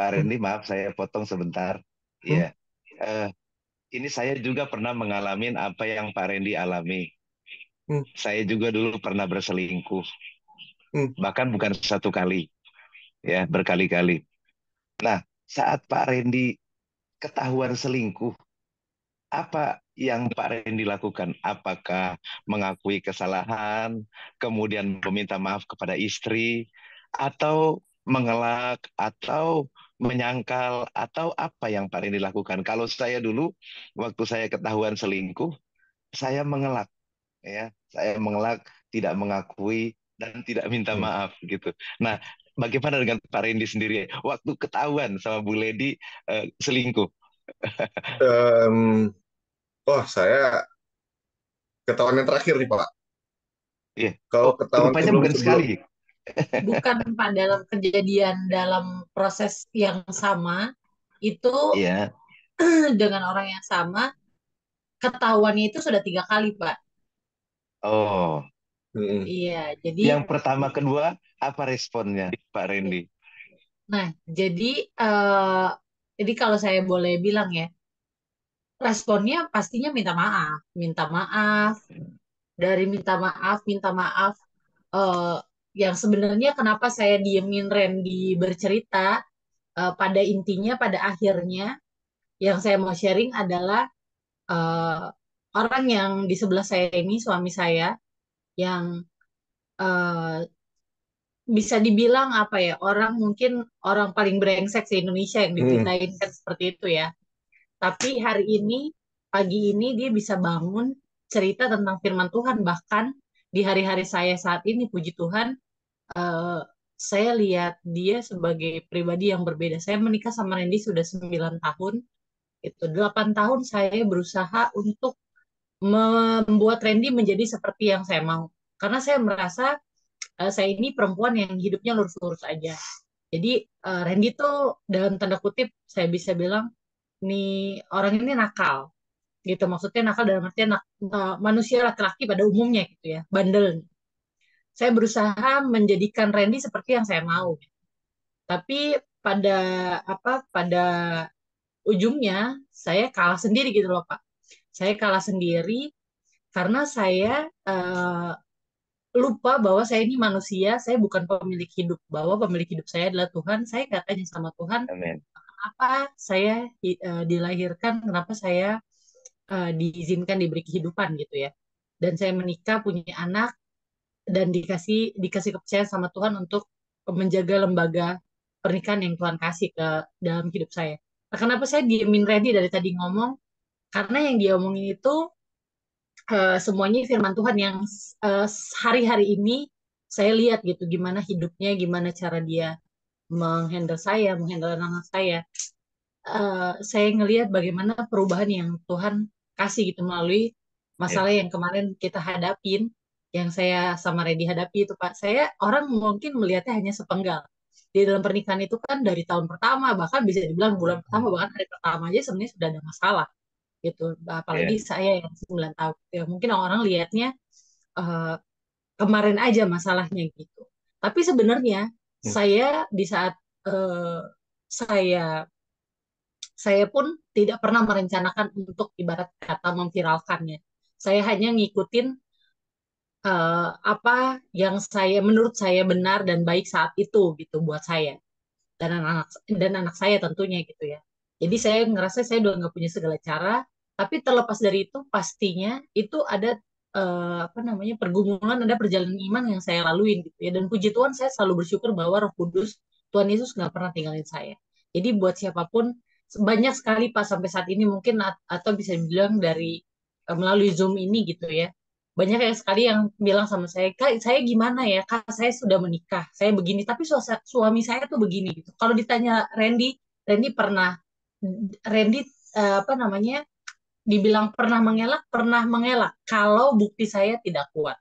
Kan? Randy maaf saya potong sebentar. Hmm, Iya, eh, ini saya juga pernah mengalami apa yang Pak Randy alami. hmm, Saya juga dulu pernah berselingkuh, hmm. bahkan bukan satu kali, ya berkali-kali. Nah, saat Pak Randy ketahuan selingkuh, apa yang Pak Randy lakukan? Apakah mengakui kesalahan, kemudian meminta maaf kepada istri, atau mengelak, atau menyangkal, atau apa yang Pak Randy lakukan? Kalau saya dulu, waktu saya ketahuan selingkuh, saya mengelak, ya, saya mengelak, tidak mengakui dan tidak minta Hmm. maaf gitu. Nah, bagaimana dengan Pak Randy sendiri? Waktu ketahuan sama Bu Lady selingkuh, Em, saya ketahuan yang terakhir nih Pak. iya. Kalau Oh, ketahuan rupanya sebelum bukan sebelum sekali. Bukan Pak, dalam kejadian dalam proses yang sama itu Iya. dengan orang yang sama ketahuannya itu sudah 3 kali Pak. Oh, Mm-mm. Iya, jadi yang pertama, kedua, apa responnya, Pak Randy? nah jadi eh, jadi kalau saya boleh bilang ya, responnya pastinya minta maaf, dari minta maaf eh, yang sebenarnya kenapa saya diemin Randy bercerita, pada intinya pada akhirnya yang saya mau sharing adalah eh, orang yang di sebelah saya ini, suami saya, yang eh, bisa dibilang apa ya, orang mungkin orang paling brengsek di Indonesia yang Mm-mm. diberitain kan seperti itu ya. Tapi hari ini, pagi ini dia bisa bangun cerita tentang firman Tuhan. Bahkan di hari-hari saya saat ini, puji Tuhan, eh, saya lihat dia sebagai pribadi yang berbeda. Saya menikah sama Randy sudah 9 tahun. Itu 8 tahun saya berusaha untuk membuat Randy menjadi seperti yang saya mau. Karena saya merasa saya ini perempuan yang hidupnya lurus-lurus aja. Jadi Randy tuh dalam tanda kutip saya bisa bilang nih, orang ini nakal gitu. Maksudnya nakal dalam artian manusia laki-laki pada umumnya gitu ya, bandel. Saya berusaha menjadikan Randy seperti yang saya mau. Tapi pada pada ujungnya saya kalah sendiri gitu loh Pak. Saya kalah sendiri karena saya eh, lupa bahwa saya ini manusia, saya bukan pemilik hidup, bahwa pemilik hidup saya adalah Tuhan. Saya katanya sama Tuhan, Amin. apa saya dilahirkan, kenapa saya diizinkan diberi kehidupan gitu ya. Dan saya menikah, punya anak, dan dikasih dikasih kepercayaan sama Tuhan untuk menjaga lembaga pernikahan yang Tuhan kasih ke dalam hidup saya. Nah, kenapa saya diemin Randy dari tadi ngomong? Karena yang dia omongin itu semuanya firman Tuhan yang eh, hari-hari ini saya lihat gitu, gimana hidupnya, gimana cara dia menghandle saya, menghandle anak saya. Saya ngelihat bagaimana perubahan yang Tuhan kasih gitu melalui Ya, masalah yang kemarin kita hadapin, yang saya sama Reddy hadapi itu Pak. Saya orang mungkin melihatnya hanya sepenggal. Di dalam pernikahan itu kan dari tahun pertama, bahkan bisa dibilang bulan pertama, bahkan hari pertama aja sebenarnya sudah ada masalah gitu. Apalagi ya, saya yang 9 tahun. Ya, mungkin orang lihatnya eh, kemarin aja masalahnya gitu. Tapi sebenarnya Hmm. saya di saat eh, saya saya pun tidak pernah merencanakan untuk ibarat kata memviralkannya. Saya hanya ngikutin apa yang saya menurut saya benar dan baik saat itu gitu buat saya dan anak saya tentunya gitu ya. Jadi saya ngerasa saya udah nggak punya segala cara, tapi terlepas dari itu pastinya itu ada apa namanya pergumulan, ada perjalanan iman yang saya laluin gitu ya. Dan puji Tuhan saya selalu bersyukur bahwa Roh Kudus Tuhan Yesus nggak pernah tinggalin saya. Jadi buat siapapun banyak sekali Pak sampai saat ini mungkin atau bisa dibilang dari melalui Zoom ini gitu ya. Banyak yang sekali yang bilang sama saya, Kak, saya gimana ya? Kak, saya sudah menikah, saya begini, tapi suami saya tuh begini gitu. Kalau ditanya Randy, Randy pernah, Randy apa namanya, dibilang pernah mengelak kalau bukti saya tidak kuat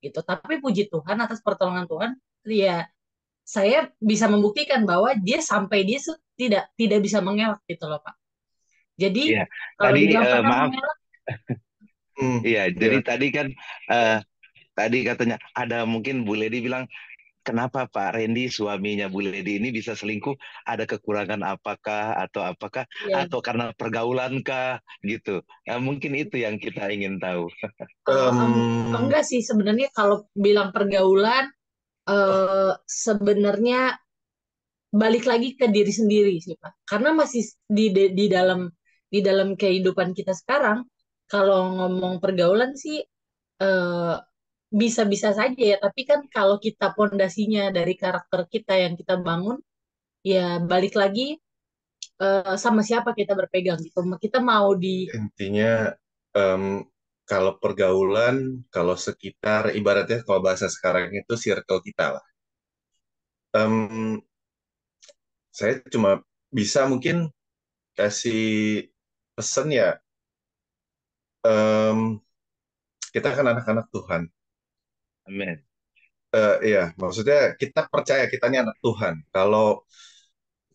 gitu. Tapi puji Tuhan atas pertolongan Tuhan, ya saya bisa membuktikan bahwa tidak bisa mengelak gitu loh Pak. Jadi Iya, kalau tadi dibilang pernah maaf, mengelak, iya, Ya, jadi tadi kan eh, tadi katanya ada mungkin Bu Ledi bilang kenapa Pak Randy suaminya Bu Ledi ini bisa selingkuh? Ada kekurangan apakah ya atau karena pergaulan kah gitu? Mungkin itu yang kita ingin tahu. em, enggak sih sebenarnya kalau bilang pergaulan sebenarnya balik lagi ke diri sendiri sih Pak. Karena masih di dalam kehidupan kita sekarang, kalau ngomong pergaulan sih eh, bisa-bisa saja ya. Tapi kan kalau kita pondasinya dari karakter kita yang kita bangun, ya balik lagi sama siapa kita berpegang gitu. Kita mau di intinya em, kalau pergaulan, kalau sekitar, ibaratnya kalau bahasa sekarang itu circle kita lah. Em, saya cuma bisa mungkin kasih pesan ya, em, kita kan anak-anak Tuhan. Amin. Iya, maksudnya kita percaya kita ini anak Tuhan. Kalau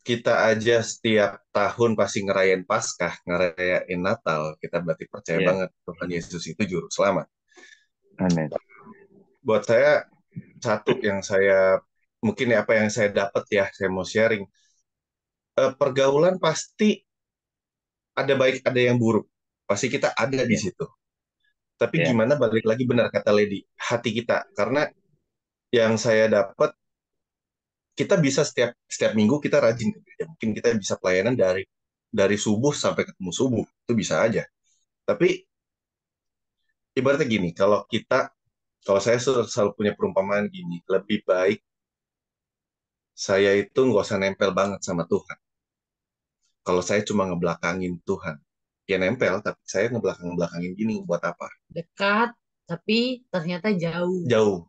kita aja setiap tahun pasti ngerayain Paskah, ngerayain Natal, kita berarti percaya Ya, banget Tuhan Yesus itu juru selamat. amin. Buat saya, satu yang saya, mungkin ya apa yang saya dapat ya, saya mau sharing. Pergaulan pasti ada baik, ada yang buruk. Pasti kita ada di Ya, situ. Tapi ya, gimana balik lagi benar kata Lady, hati kita. Karena yang saya dapat, kita bisa setiap setiap minggu kita rajin ke gereja. Mungkin kita bisa pelayanan dari subuh sampai ketemu subuh. Itu bisa aja. Tapi ibaratnya gini, kalau saya selalu punya perumpamaan gini, lebih baik saya itu nggak usah nempel banget sama Tuhan. Kalau saya cuma ngebelakangin Tuhan, ya nempel, tapi saya ngebelakangin gini buat apa? dekat, tapi ternyata jauh. Jauh.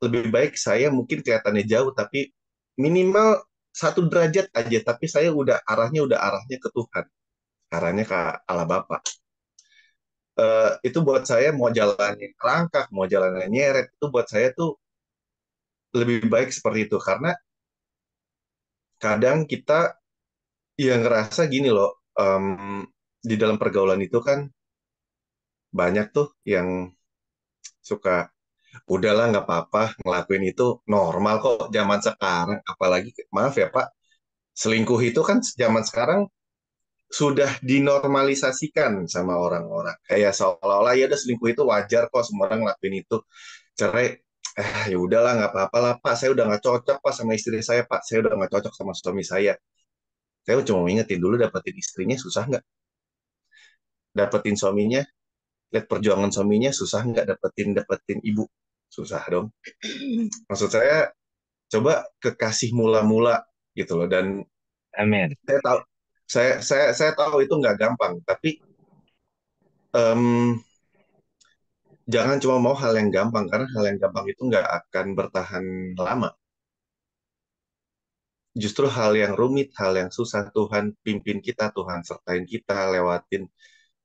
Lebih baik saya mungkin kelihatannya jauh, tapi minimal 1 derajat aja, tapi saya udah arahnya ke Tuhan, arahnya ke Allah Bapa. Itu buat saya mau jalannya kerangkak, mau jalannya nyeret, itu buat saya tuh lebih baik seperti itu. Karena kadang kita ya ngerasa gini loh, di dalam pergaulan itu kan banyak tuh yang suka, udahlah nggak apa-apa, ngelakuin itu normal kok zaman sekarang. Apalagi, maaf ya Pak, selingkuh itu kan zaman sekarang sudah dinormalisasikan sama orang-orang. Kayak seolah-olah ya udah selingkuh itu wajar kok, semua orang ngelakuin itu. Cerai, ya udahlah nggak apa-apa lah Pak, saya udah nggak cocok Pak sama istri saya Pak, saya udah nggak cocok sama suami saya. Saya cuma ingetin dulu, dapetin istrinya susah nggak? Dapetin suaminya, lihat perjuangan suaminya susah nggak? Dapetin ibu, susah dong. Maksud saya, coba kekasih mula-mula gitu loh. Dan amin. saya tahu, saya tahu itu nggak gampang, tapi em, jangan cuma mau hal yang gampang, karena hal yang gampang itu nggak akan bertahan lama. Justru hal yang rumit, hal yang susah, Tuhan pimpin kita, Tuhan sertain kita, lewatin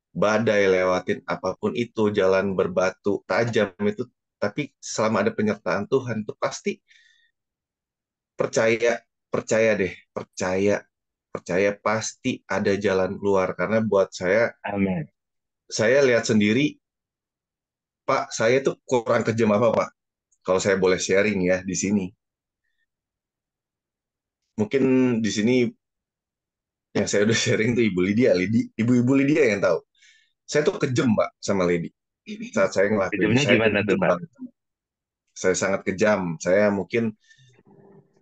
badai, lewatin apapun itu, jalan berbatu tajam itu, tapi selama ada penyertaan Tuhan itu pasti, percaya, percaya deh, percaya, percaya pasti ada jalan keluar. Karena buat Amin. saya lihat sendiri, Pak, saya tuh kurang kejam apa Pak? Kalau saya boleh sharing ya di sini. Mungkin di sini yang saya udah sharing tuh Ibu Lydia, Ibu-ibu Lydia yang tahu. Saya tuh kejam Pak sama Lady. Saat saya ngelakuin, Kejamnya saya tuh gimana tuh kejam Pak? banget. Saya sangat kejam. Saya mungkin,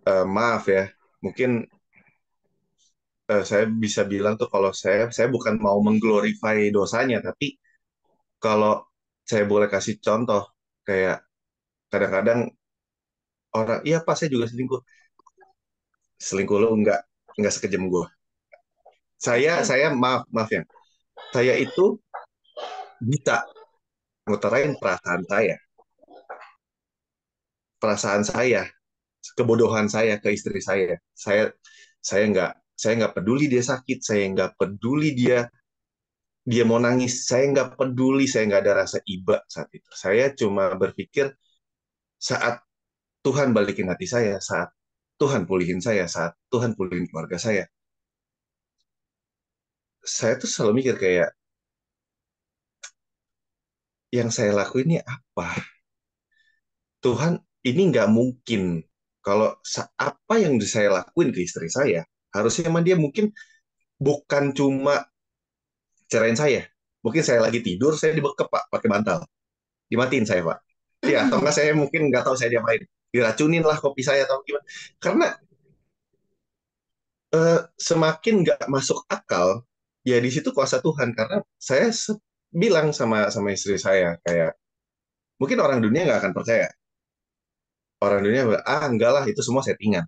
maaf ya, mungkin saya bisa bilang tuh, kalau saya bukan mau mengglorify dosanya, tapi kalau saya boleh kasih contoh, kayak kadang-kadang orang, iya Pak saya juga selingkuh. Selingkuh lo nggak sekejam gue. Saya maaf ya. Saya itu bisa ngutarain perasaan saya, kebodohan saya ke istri saya. Saya nggak peduli dia sakit, saya nggak peduli dia mau nangis, saya nggak peduli, saya nggak ada rasa iba saat itu. Saya cuma berpikir saat Tuhan balikin hati saat Tuhan pulihin saat Tuhan pulihin keluarga saya tuh selalu mikir kayak yang saya lakuin ini apa? Tuhan, ini nggak mungkin. Kalau apa yang saya lakuin ke istri saya, harusnya emang dia mungkin bukan cuma cerain saya. Mungkin saya lagi tidur, saya dibekep Pak, pakai bantal. Dimatiin saya Pak. Iya, atau enggak saya mungkin nggak tahu saya diapain. Diracunin lah kopi saya atau gimana. Karena semakin nggak masuk akal, ya di situ kuasa Tuhan. Karena saya bilang sama sama istri saya kayak mungkin orang dunia nggak akan percaya. Orang dunia bilang, enggak lah itu semua settingan.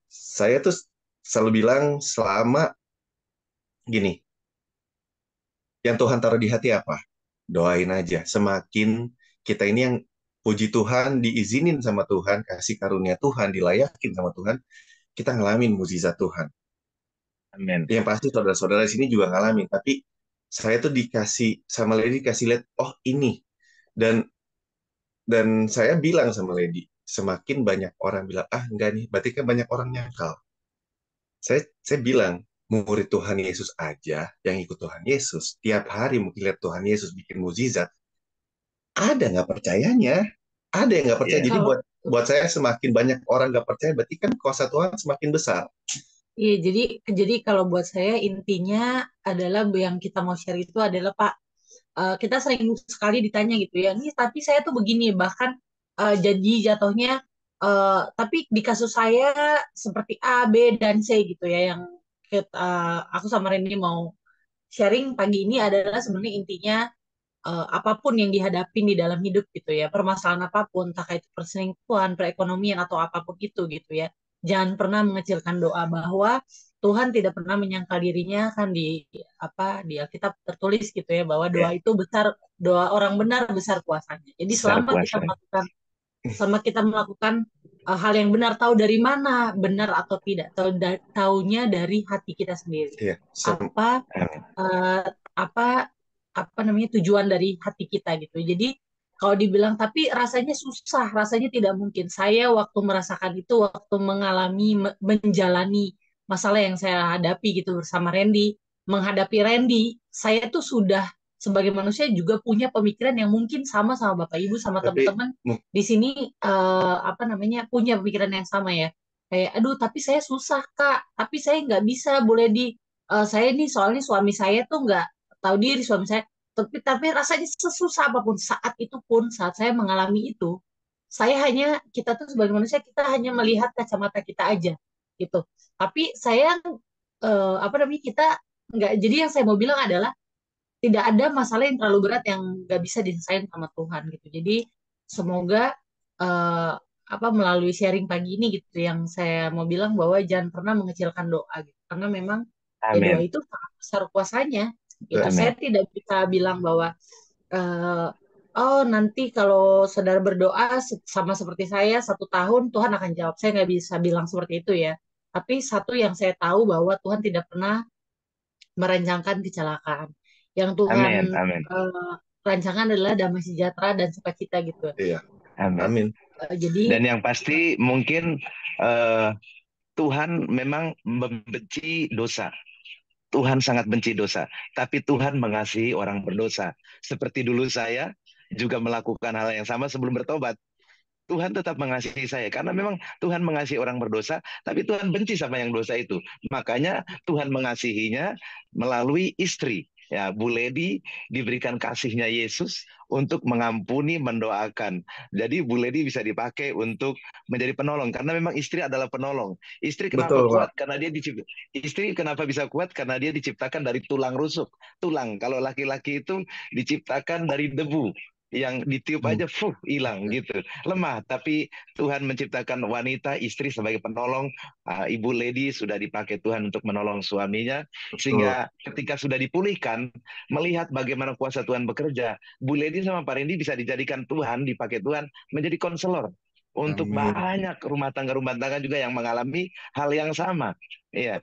Saya tuh selalu bilang selama gini, yang Tuhan taruh di hati apa? Doain aja. Semakin kita ini yang puji Tuhan, diizinin sama Tuhan, kasih karunia Tuhan, dilayakin sama Tuhan, kita ngalamin mukjizat Tuhan. Amin. Yang pasti saudara-saudara di sini juga ngalamin, tapi saya tuh dikasih sama Lady, dikasih lihat, oh ini. Dan saya bilang sama Lady, semakin banyak orang bilang, enggak nih, berarti kan banyak orang nyangkal. Saya bilang, murid Tuhan Yesus aja yang ikut Tuhan Yesus, tiap hari mungkin lihat Tuhan Yesus bikin mukjizat, ada nggak percayanya, ada yang nggak percaya. Iya. Jadi buat saya semakin banyak orang nggak percaya, berarti kan kuasa Tuhan semakin besar. Iya, jadi kalau buat saya intinya adalah yang kita mau share itu adalah Pak, kita sering sekali ditanya gitu ya, nih tapi saya tuh begini, bahkan jadi jatuhnya, tapi di kasus saya seperti A, B, dan C gitu ya, yang aku sama Randy mau sharing pagi ini adalah sebenarnya intinya apapun yang dihadapin di dalam hidup gitu ya, permasalahan apapun, entah itu perselingkuhan, perekonomian atau apapun itu gitu ya, jangan pernah mengecilkan doa bahwa Tuhan tidak pernah menyangkal dirinya, kan di Alkitab tertulis gitu ya bahwa doa Ya, itu besar, doa orang benar besar kuasanya. Jadi besar kuasa. selama kita melakukan hal yang benar, tahu dari mana benar atau tidak, taunya dari hati kita sendiri. Iya, Apa Amin. eh, apa apa namanya tujuan dari hati kita gitu. Jadi kalau dibilang tapi rasanya susah, rasanya tidak mungkin. Saya waktu merasakan itu, waktu menjalani masalah yang saya hadapi gitu bersama Randy, menghadapi Randy, saya tuh sudah sebagai manusia juga punya pemikiran yang mungkin sama sama Bapak Ibu sama tapi teman-teman di sini, apa namanya, punya pemikiran yang sama ya. Kayak aduh tapi saya susah Kak, tapi saya nggak bisa, boleh saya nih soalnya suami saya tuh nggak tahu diri, suami saya, tapi rasanya sesusah apapun saat itu pun, saat saya mengalami itu, kita tuh sebagai manusia kita hanya melihat kacamata kita aja gitu. Tapi saya, apa namanya, kita nggak, jadi yang saya mau bilang adalah tidak ada masalah yang terlalu berat yang nggak bisa diselesaikan sama Tuhan gitu. Jadi semoga, eh, apa, melalui sharing pagi ini gitu yang saya mau bilang bahwa jangan pernah mengecilkan doa gitu. Karena memang ya doa Amin. itu sangat besar kuasanya gitu. dan Saya Amin. tidak bisa bilang bahwa, eh, oh nanti kalau saudara berdoa sama seperti saya 1 tahun Tuhan akan jawab. Saya nggak bisa bilang seperti itu ya. Tapi satu yang saya tahu bahwa Tuhan tidak pernah merancangkan kecelakaan. Yang Tuhan Amin. Amin. rancangan adalah damai sejahtera dan sukacita gitu. iya, Amin. amin. Jadi Dan yang pasti mungkin eh, Tuhan memang membenci dosa. Tuhan sangat benci dosa, tapi Tuhan mengasihi orang berdosa. Seperti dulu saya juga melakukan hal yang sama sebelum bertobat. Tuhan tetap mengasihi saya karena memang Tuhan mengasihi orang berdosa, tapi Tuhan benci sama yang dosa itu. Makanya Tuhan mengasihinya melalui istri. Ya, Bu Ledi diberikan kasihnya Yesus untuk mengampuni, mendoakan. Jadi Bu Ledi bisa dipakai untuk menjadi penolong karena memang istri adalah penolong. Istri kenapa Betul, Pak. kuat? Karena dia dicipta. Istri kenapa bisa kuat? Karena dia diciptakan dari tulang rusuk. Tulang. Kalau laki-laki itu diciptakan dari debu yang ditiup Hmm. aja, hilang gitu. Lemah. Tapi Tuhan menciptakan wanita, istri sebagai penolong. Ibu Ledi sudah dipakai Tuhan untuk menolong suaminya, Betul. sehingga ketika sudah dipulihkan, melihat bagaimana kuasa Tuhan bekerja, Bu Ledi sama Pak Rendi bisa dijadikan Tuhan, dipakai Tuhan menjadi konselor untuk Amin. banyak rumah tangga juga yang mengalami hal yang sama. Iya.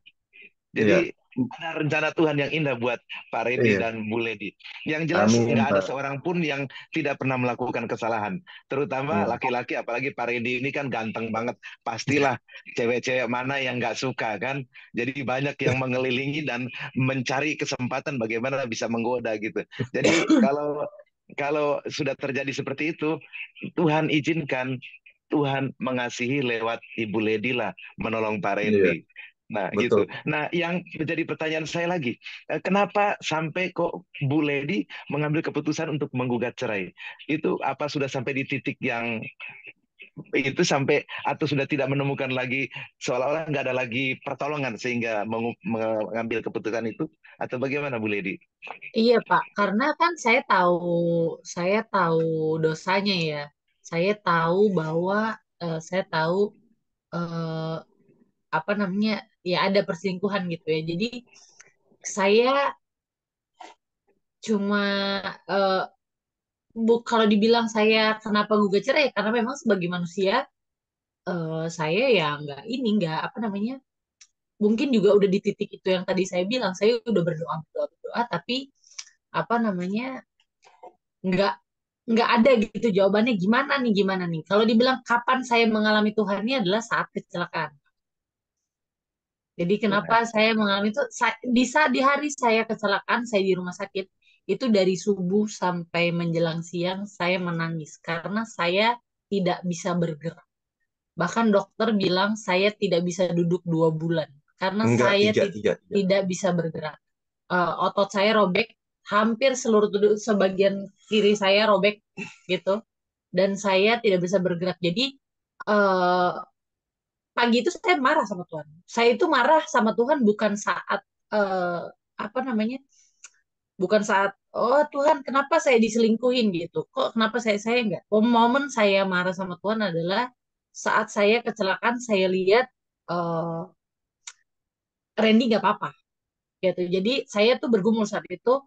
Iya. Jadi ada rencana Tuhan yang indah buat Pak Rendi Iya. dan Bu Ledi. Yang jelas Amin, nggak ada Pak. seorang pun yang tidak pernah melakukan kesalahan. Terutama Iya. laki-laki, apalagi Pak Rendi ini kan ganteng banget. Pastilah cewek-cewek mana yang nggak suka kan. Jadi banyak yang mengelilingi dan mencari kesempatan bagaimana bisa menggoda gitu. Jadi kalau kalau sudah terjadi seperti itu, Tuhan izinkan, Tuhan mengasihi lewat Ibu Ledi lah menolong Pak Iya. Rendi. Nah, Betul. gitu. Nah, yang menjadi pertanyaan saya lagi, kenapa sampai kok Bu Ledi mengambil keputusan untuk menggugat cerai? Itu apa sudah sampai di titik yang itu sampai atau sudah tidak menemukan lagi, seolah-olah nggak ada lagi pertolongan sehingga mengambil keputusan itu, atau bagaimana Bu Ledi? Iya Pak, karena kan saya tahu dosanya ya. Saya tahu bahwa saya tahu eh, apa namanya, ya ada perselingkuhan gitu ya. Jadi saya cuma eh, kalau dibilang saya kenapa gugat cerai ya karena memang sebagai manusia saya ya nggak apa namanya, mungkin juga udah di titik itu yang tadi saya bilang, saya udah berdoa berdoa berdoa tapi apa namanya, nggak nggak ada gitu jawabannya, gimana nih kalau dibilang kapan saya mengalami Tuhan ini adalah saat kecelakaan. Jadi kenapa saya mengalami itu di hari saya kecelakaan, saya di rumah sakit itu dari subuh sampai menjelang siang saya menangis karena saya tidak bisa bergerak. Bahkan dokter bilang saya tidak bisa duduk 2 bulan karena Enggak, saya tiga, tiga, tiga. tidak bisa bergerak. Otot saya robek, hampir seluruh sebagian kiri saya robek gitu, dan saya tidak bisa bergerak. Jadi eh, pagi itu saya marah sama Tuhan. Saya itu marah sama Tuhan bukan saat eh, apa namanya, bukan saat oh Tuhan kenapa saya diselingkuhin gitu. Kok kenapa saya enggak. Momen saya marah sama Tuhan adalah saat saya kecelakaan, saya lihat eh, Randy nggak apa-apa gitu. Jadi saya tuh bergumul saat itu.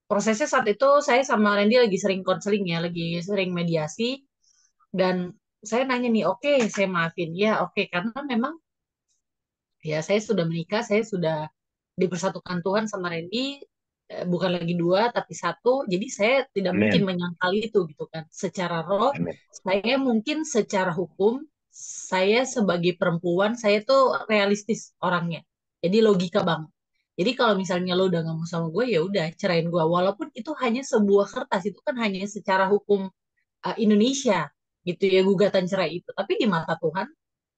Prosesnya saat itu saya sama Randy lagi sering konseling ya, lagi sering mediasi, dan saya nanya nih, oke, saya maafin ya, oke, karena memang ya saya sudah menikah, saya sudah dipersatukan Tuhan sama Randy, bukan lagi dua tapi satu, jadi saya tidak mungkin Amin. menyangkal itu gitu kan. Secara roh, Amin. saya mungkin secara hukum, saya sebagai perempuan, saya tuh realistis orangnya. Jadi logika banget. Jadi kalau misalnya lo udah nggak mau sama gue, ya udah cerain gue. Walaupun itu hanya sebuah kertas, itu kan hanya secara hukum Indonesia gitu ya, gugatan cerai itu. Tapi di mata Tuhan,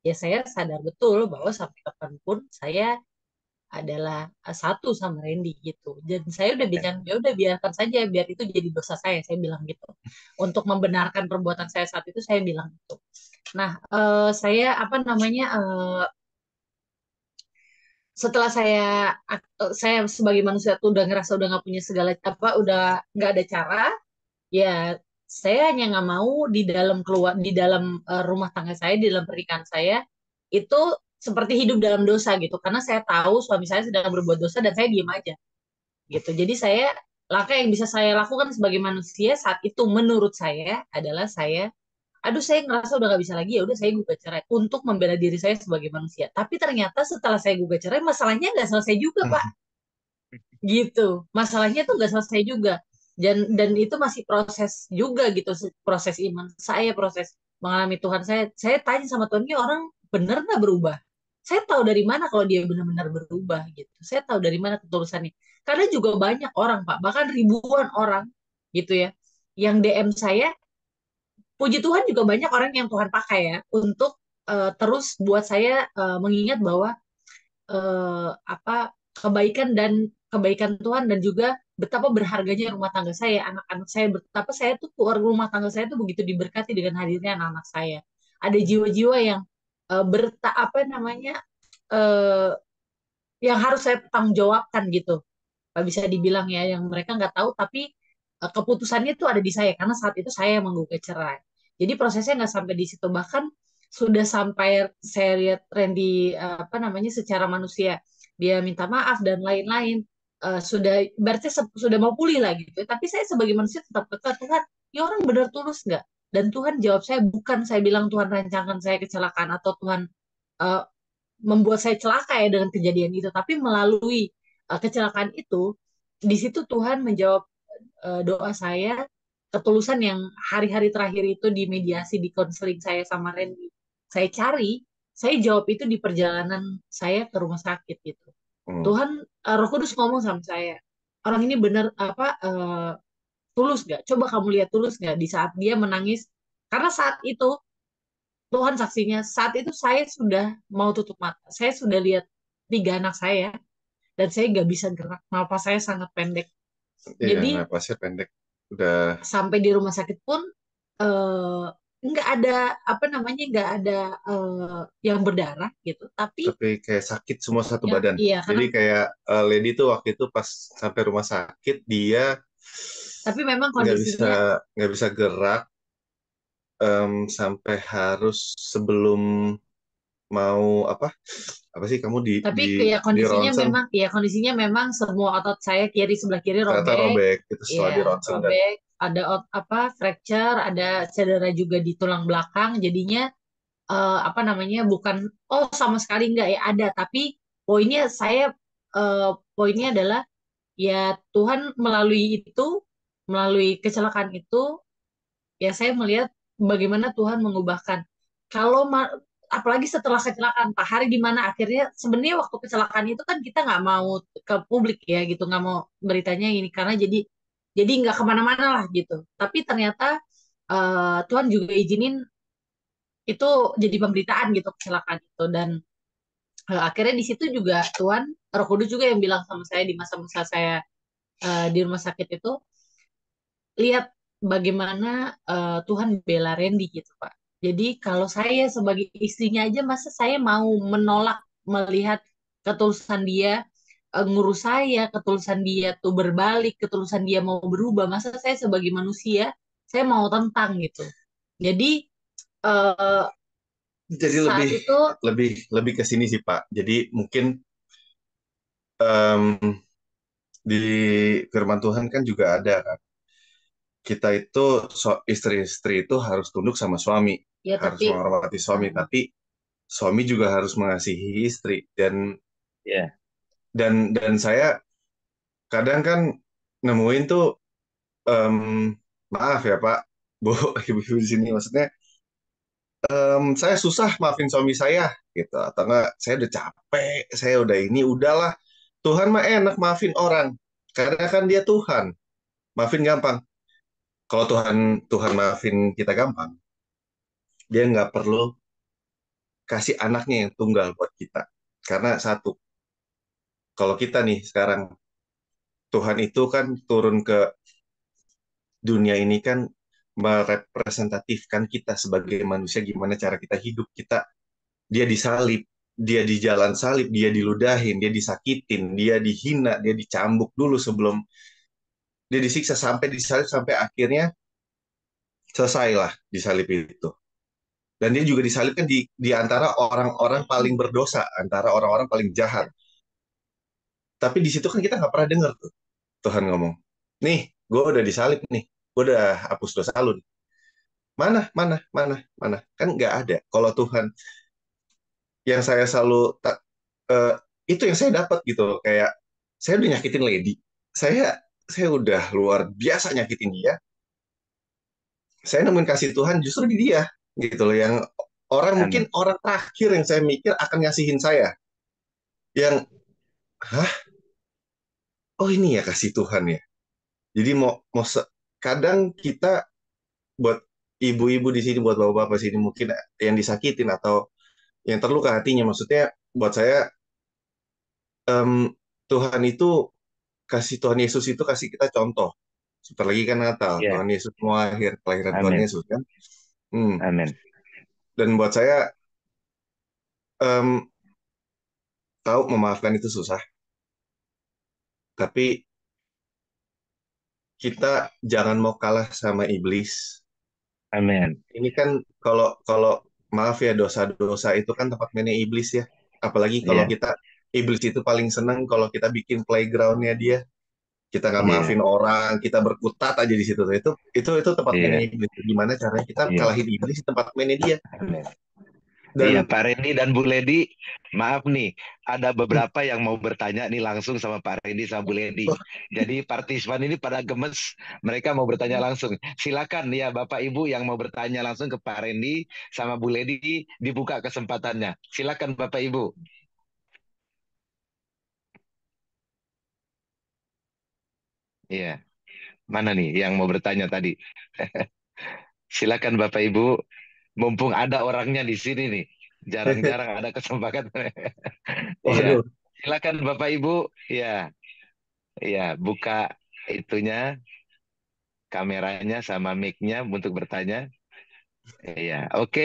ya saya sadar betul bahwa sampai kapanpun saya adalah satu sama Randy gitu. Dan saya udah bilang, ya udah biarkan saja, biar itu jadi dosa saya bilang gitu. Untuk membenarkan perbuatan saya saat itu, saya bilang gitu. Nah, saya apa namanya, setelah saya sebagai manusia tuh udah ngerasa udah nggak punya segala apa, udah nggak ada cara, ya saya hanya nggak mau di dalam keluar di dalam rumah tangga saya, di dalam pernikahan saya itu seperti hidup dalam dosa gitu, karena saya tahu suami saya sedang berbuat dosa dan saya diem aja gitu. Jadi saya, langkah yang bisa saya lakukan sebagai manusia saat itu menurut saya adalah saya, aduh saya ngerasa udah gak bisa lagi, ya udah saya gugat cerai untuk membela diri saya sebagai manusia. Tapi ternyata setelah saya gugat cerai, masalahnya nggak selesai juga Pak, gitu. Masalahnya tuh nggak selesai juga, dan itu masih proses juga gitu, proses iman saya, proses mengalami Tuhan saya tanya sama Tuhan, ini orang bener nggak berubah, saya tahu dari mana kalau dia benar-benar berubah gitu, saya tahu dari mana ketulusannya, karena juga banyak orang Pak, bahkan ribuan orang gitu ya yang DM saya. Puji Tuhan juga banyak orang yang Tuhan pakai ya untuk terus buat saya mengingat bahwa apa, kebaikan dan kebaikan Tuhan dan juga betapa berharganya rumah tangga saya, anak-anak saya, betapa saya tuh keluarga rumah tangga saya tuh begitu diberkati dengan hadirnya anak-anak saya. Ada jiwa-jiwa yang apa namanya eh, yang harus saya tanggung gitu. Bisa dibilang ya, yang mereka nggak tahu, tapi keputusannya itu ada di saya karena saat itu saya yang menggugat cerai. Jadi prosesnya nggak sampai di situ, bahkan sudah sampai saya lihat Randy apa namanya secara manusia dia minta maaf dan lain-lain. Sudah berarti sudah mau pulih lah gitu. Tapi saya sebagai manusia tetap kekeh, Tuhan, ya orang benar tulus nggak? Dan Tuhan jawab saya, bukan saya bilang Tuhan rancangkan saya kecelakaan atau Tuhan eh, membuat saya celaka ya dengan kejadian itu, tapi melalui kecelakaan itu, di situ Tuhan menjawab doa saya, ketulusan yang hari-hari terakhir itu di mediasi, di konseling saya sama Randy. Saya cari, saya jawab itu di perjalanan saya ke rumah sakit gitu. Tuhan, Roh Kudus ngomong sama saya, orang ini benar apa tulus gak? Coba kamu lihat tulus gak di saat dia menangis. Karena saat itu Tuhan saksinya, saat itu saya sudah mau tutup mata. Saya sudah lihat tiga anak saya dan saya nggak bisa gerak. Napas saya sangat pendek. Iya, Jadi napasnya pendek. Udah, sampai di rumah sakit pun eh, nggak ada apa namanya nggak ada yang berdarah gitu. Tapi tapi kayak sakit semua satu ya badan. iya karena Jadi kayak Lady tuh waktu itu pas sampai rumah sakit dia tapi memang nggak bisa kondisinya nggak bisa gerak sampai harus sebelum mau apa sih kamu tapi ya di ronsen kondisinya memang semua otot saya kiri sebelah kiri ternyata robek. robek itu setelah Ya, di ronsen dan robek, ada apa fracture, ada cedera juga di tulang belakang. Jadinya apa namanya bukan sama sekali enggak ya ada, tapi poinnya saya eh, poinnya adalah ya Tuhan melalui kecelakaan itu ya saya melihat bagaimana Tuhan mengubahkan. Kalau apalagi setelah kecelakaan Pak hari di mana akhirnya sebenarnya waktu kecelakaan itu kan kita nggak mau ke publik ya gitu, nggak mau beritanya ini karena jadi nggak kemana-mana lah gitu. Tapi ternyata Tuhan juga izinin itu jadi pemberitaan gitu kecelakaan itu dan akhirnya di situ juga Tuhan Roh Kudus juga yang bilang sama saya di masa-masa saya di rumah sakit itu, lihat bagaimana Tuhan bela Randy gitu Pak. Jadi kalau saya sebagai istrinya aja masa saya mau menolak melihat ketulusan dia ngurus saya, ketulusan dia tuh berbalik, ketulusan dia mau berubah. Masa saya sebagai manusia saya mau tentang gitu. Jadi eh, jadi saat lebih itu lebih lebih ke sini sih Pak. Jadi mungkin em, di firman Tuhan kan juga ada kan. Kita itu istri-istri itu harus tunduk sama suami, ya harus tapi menghormati suami, eh, tapi suami juga harus mengasihi istri Ya, dan saya kadang kan nemuin tuh em, maaf ya Pak, Bu, ibu-ibu di sini maksudnya saya susah maafin suami saya gitu atau enggak saya udah capek, saya udah ini udahlah. Tuhan mah enak maafin orang karena kan dia Tuhan, maafin gampang. Kalau Tuhan Tuhan maafin kita gampang, dia nggak perlu kasih anaknya yang tunggal buat kita. Karena satu, kalau kita nih sekarang, Tuhan itu kan turun ke dunia ini kan merepresentatifkan kita sebagai manusia, gimana cara kita hidup. Dia disalib, dia di jalan salib, dia diludahin, dia disakitin, dia dihina, dia dicambuk dulu sebelum dia disiksa sampai disalib, sampai akhirnya selesailah disalib itu. Dan dia juga disalibkan di antara orang-orang paling berdosa, antara orang-orang paling jahat. Tapi di situ kan kita nggak pernah dengar tuh Tuhan ngomong, nih, gue udah disalib nih, gue udah hapus dosa lu nih. Mana, mana, mana, mana. Kan nggak ada. Kalau Tuhan, yang saya selalu, eh, itu yang saya dapat gitu. Kayak, saya udah nyakitin Lady. Saya udah luar biasa nyakitin dia. Saya nemuin kasih Tuhan justru di dia. Gitu loh. Yang mungkin amin. orang terakhir yang saya mikir akan ngasihin saya. Yang, hah? Oh ini ya kasih Tuhan ya. Jadi kadang kita buat ibu-ibu di sini, buat bapak-bapak sini mungkin yang disakitin atau yang terluka hatinya, maksudnya buat saya em, Tuhan itu kasih Tuhan Yesus itu kasih kita contoh. Sebentar lagi kan Natal, Ya, Tuhan Yesus mau lahir, kelahiran Tuhan amin, Yesus kan. Hmm. amin. Dan buat saya em, tahu memaafkan itu susah, tapi kita jangan mau kalah sama iblis. Amin. Ini kan kalau kalau maaf ya, dosa-dosa itu kan tempat mainnya iblis ya. Apalagi kalau Iya, kita, iblis itu paling seneng kalau kita bikin playgroundnya dia. Kita nggak iya, maafin orang, kita berkutat aja di situ. Itu tempat mainnya iya, iblis. Gimana caranya kita iya. kalahin iblis di tempat mainnya dia? Amin. Iya, Dan Pak Randy dan Bu Ledi, maaf nih, ada beberapa yang mau bertanya nih langsung sama Pak Randy sama Bu Ledi. Jadi partisipan ini pada gemes, mereka mau bertanya langsung. Silakan ya Bapak Ibu yang mau bertanya langsung ke Pak Randy sama Bu Ledi, dibuka kesempatannya. Silakan Bapak Ibu. Iya, mana nih yang mau bertanya tadi? Silakan Bapak Ibu, mumpung ada orangnya di sini nih. Jarang-jarang ada kesempatan. Iya, waduh, silakan Bapak Ibu. Ya, ya, buka itunya, kameranya sama mic-nya untuk bertanya. Iya, oke.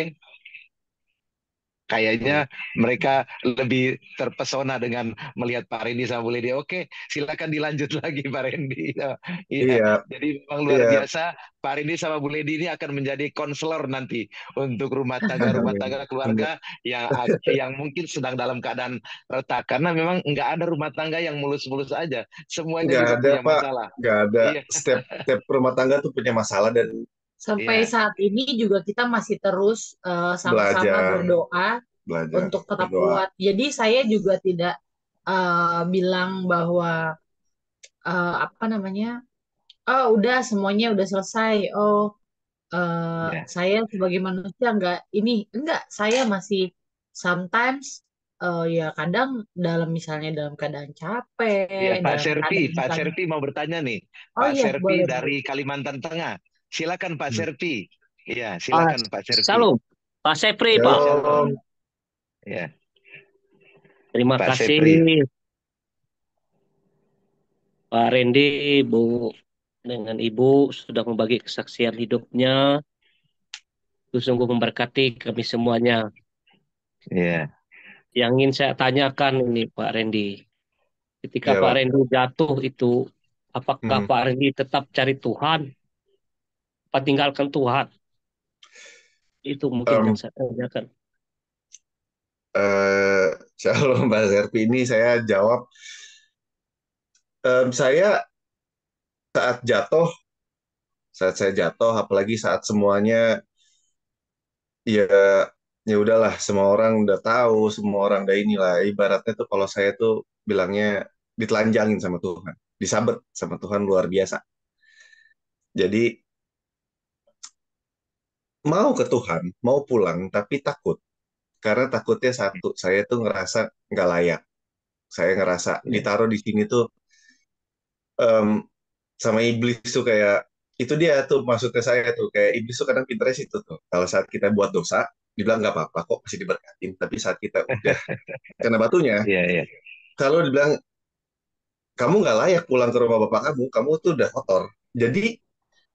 Kayaknya mereka lebih terpesona dengan melihat Pak Rendi sama Bu Ledi. Oke, silakan dilanjut lagi Pak Rendi. Iya, iya, jadi memang luar iya. biasa. Pak Rendi sama Bu Ledi ini akan menjadi konselor nanti untuk rumah Amin. tangga keluarga yang mungkin sedang dalam keadaan retak. Karena memang nggak ada rumah tangga yang mulus-mulus aja. Semuanya Nggak juga ada, punya Pak. masalah. Nggak ada. Iya, Setiap rumah tangga tuh punya masalah dan Sampai iya, saat ini juga kita masih terus sama-sama belajar, berdoa belajar, untuk tetap berdoa. kuat. Jadi saya juga tidak bilang bahwa apa namanya, oh udah semuanya udah selesai. Oh iya. saya sebagai manusia enggak. Saya masih sometimes ya kadang misalnya dalam keadaan Iya, capek, dalam keadaan Pak misalnya. Serpi mau bertanya nih. Oh Pak iya Serpi boleh dari boleh. Kalimantan Tengah. Silakan Pak Hmm. Serpi. Iya, Ah, silakan Pak Serpi. Salam, Pak Sepri, Pak. Shalom. Shalom. Ya, Terima Pak kasih, Sepri. Pak Randy, Bu, dengan Ibu sudah membagi kesaksian hidupnya. Itu sungguh memberkati kami semuanya. Iya, Yang ingin saya tanyakan ini, Pak Randy, ketika Ya, Pak Pak. Randy jatuh itu, apakah Hmm. Pak Randy tetap cari Tuhan, apa tinggalkan Tuhan? Itu mungkin yang Em, saya tanyakan. eh, Shalom, Mbak Zerpi. Ini saya jawab. Saya saat jatuh, saat saya jatuh, apalagi saat semuanya, ya, ya udahlah, semua orang udah tahu, semua orang udah inilah. Ibaratnya tuh kalau saya tuh bilangnya ditelanjangin sama Tuhan, disabet sama Tuhan luar biasa. Jadi mau ke Tuhan, mau pulang, tapi takut. Karena takutnya satu, saya tuh ngerasa nggak layak. Saya ngerasa iya. ditaruh di sini tuh em, sama iblis tuh kayak, itu dia tuh maksudnya saya tuh, kayak iblis tuh kadang pinternya situ tuh. Kalau saat kita buat dosa, dibilang nggak apa-apa kok, masih diberkatin. Tapi saat kita udah kena batunya, Iya, iya. kalau dibilang kamu nggak layak pulang ke rumah bapak kamu tuh udah kotor. Jadi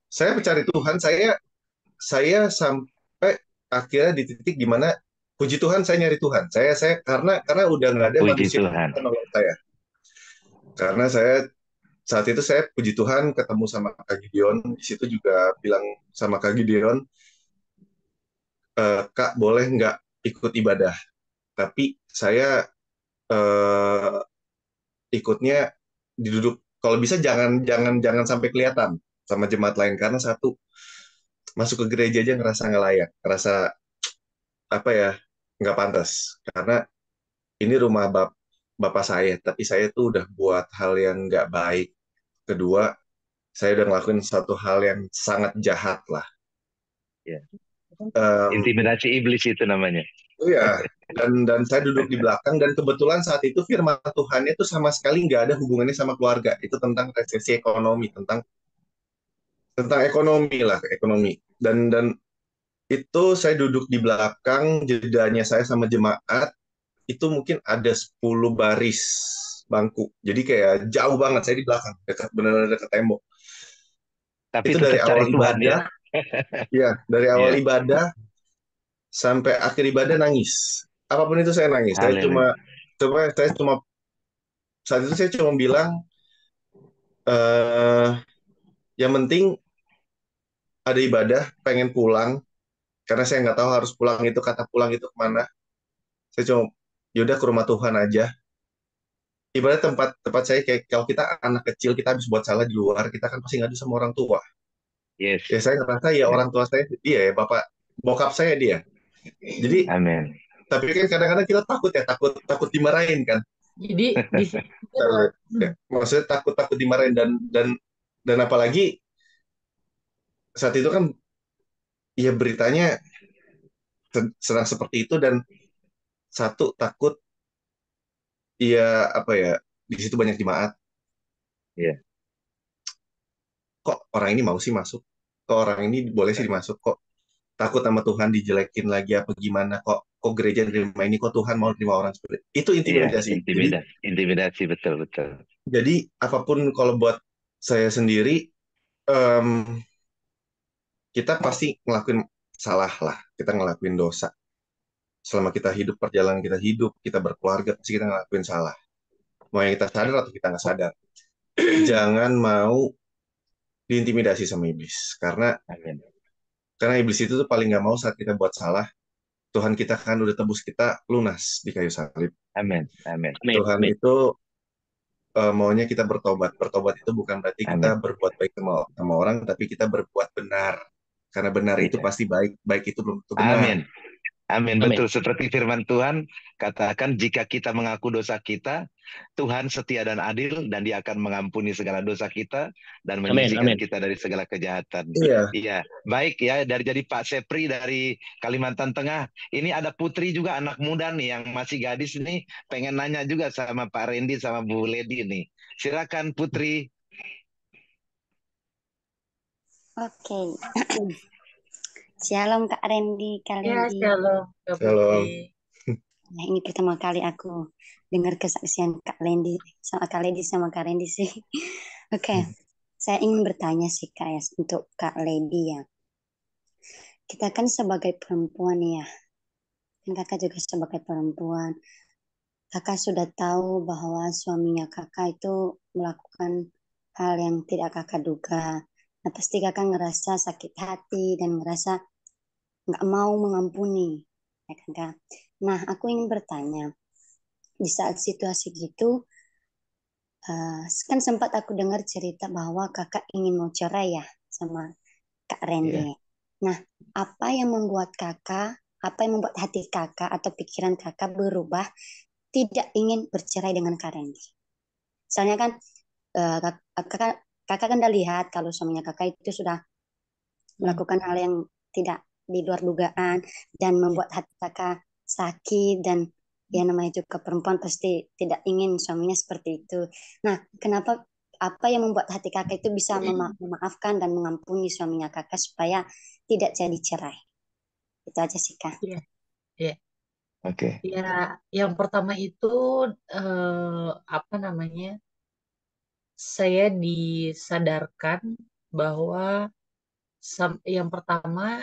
saya mencari Tuhan, saya sampai akhirnya di titik gimana puji Tuhan saya nyari Tuhan. Saya karena udah nggak ada Puji manusia yang Tuhan. bisa nolong saya. Karena saya saat itu saya puji Tuhan ketemu sama Kak Gideon, di situ juga bilang sama Kak Gideon, Kak boleh nggak ikut ibadah? Tapi saya eh, ikutnya diduduk, kalau bisa jangan jangan jangan sampai kelihatan sama jemaat lain karena satu, masuk ke gereja aja ngerasa nggak layak, ngerasa apa ya, nggak pantas karena ini rumah bapak saya, tapi saya tuh udah buat hal yang nggak baik. Kedua, saya udah ngelakuin satu hal yang sangat jahat lah. Iya. Em, Intimidasi iblis itu namanya. oh ya, dan saya duduk di belakang dan kebetulan saat itu firman Tuhan itu sama sekali nggak ada hubungannya sama keluarga. Itu tentang resesi ekonomi, tentang ekonomi lah, ekonomi. Dan itu saya duduk di belakang, jedanya saya sama jemaat itu mungkin ada 10 baris. bangku. Jadi kayak jauh banget, saya di belakang, dekat benar-benar dekat tembok. Tapi Itu dari tetap cari awal Tuhan ya. ibadah, ya, dari awal Ya, ibadah sampai akhir ibadah nangis. Apapun itu saya nangis. haleluya. Saya cuma saat itu saya cuma bilang, eh yang penting ada ibadah, pengen pulang, karena saya nggak tahu harus pulang itu, kata pulang itu kemana. Saya cuma, yaudah ke rumah Tuhan aja. Ibarat tempat tempat saya kayak kalau kita anak kecil, kita habis buat salah di luar, kita kan pasti ngadu sama orang tua. Yes. Ya saya ngerasa ya Amen. orang tua saya dia ya, bokap saya dia. Jadi Amin. tapi kan kadang-kadang kita takut ya, takut dimarahin kan. Jadi di sini Ya, maksudnya takut dimarahin dan apalagi saat itu kan ya beritanya sedang seperti itu, dan satu takut ya apa ya, di situ banyak jemaat, Ya, kok orang ini mau sih masuk, kok orang ini boleh sih dimasuk, kok takut sama Tuhan dijelekin lagi apa gimana, kok kok gereja nerima ini, kok Tuhan mau terima orang seperti itu. iya, Intimidasi. Jadi intimidasi betul. apapun kalau buat saya sendiri, em, kita pasti ngelakuin salah lah, kita ngelakuin dosa selama kita hidup, perjalanan kita hidup, kita berkeluarga, pasti kita ngelakuin salah, mau yang kita sadar atau kita nggak sadar. Jangan mau diintimidasi sama iblis, Amin. karena iblis itu tuh paling nggak mau saat kita buat salah. Tuhan kita kan udah tebus kita lunas di kayu salib. Amin. Amin. Tuhan Amin. itu maunya kita bertobat. Bertobat itu bukan berarti kita Amin. berbuat baik sama orang, tapi kita berbuat benar. Karena benar itu Iya. pasti baik, baik itu belum tentu benar. Amin. Amin. Amin. Betul seperti firman Tuhan katakan, jika kita mengaku dosa kita, Tuhan setia dan adil dan Dia akan mengampuni segala dosa kita dan Amin. menyucikan Amin. kita dari segala kejahatan. Iya, Iya, baik ya, jadi Pak Sepri dari Kalimantan Tengah. Ini ada Putri juga, anak muda nih yang masih gadis nih, pengen nanya juga sama Pak Randy sama Bu Lady nih. Silakan Putri. Oke. Shalom Kak Randy, Kak ya Lendi. shalom Kak Shalom. Putri. Nah, ini pertama kali aku dengar kesaksian Kak Lendi sama Kak Randy sih. Oke, saya ingin bertanya sih Kak ya, untuk Kak Lendi ya. Kita kan sebagai perempuan ya, kan Kakak juga sebagai perempuan. Kakak sudah tahu bahwa suaminya Kakak itu melakukan hal yang tidak Kakak duga. Nah, pasti Kakak ngerasa sakit hati dan ngerasa nggak mau mengampuni, ya kan Kak? Nah, aku ingin bertanya, di saat situasi gitu, kan sempat aku dengar cerita bahwa Kakak ingin mau cerai ya sama Kak Randy. Iya. Nah, apa yang membuat hati Kakak atau pikiran Kakak berubah tidak ingin bercerai dengan Kak Randy? Soalnya kan Kakak kan udah lihat kalau suaminya Kakak itu sudah melakukan hal yang tidak di luar dugaan dan membuat hati Kakak sakit, dan ya namanya juga perempuan pasti tidak ingin suaminya seperti itu. Nah, apa yang membuat hati Kakak itu bisa memaafkan dan mengampuni suaminya Kakak supaya tidak jadi cerai? Itu aja sih Kak. Iya, iya. Oke. Ya, yang pertama itu apa namanya? Saya disadarkan bahwa yang pertama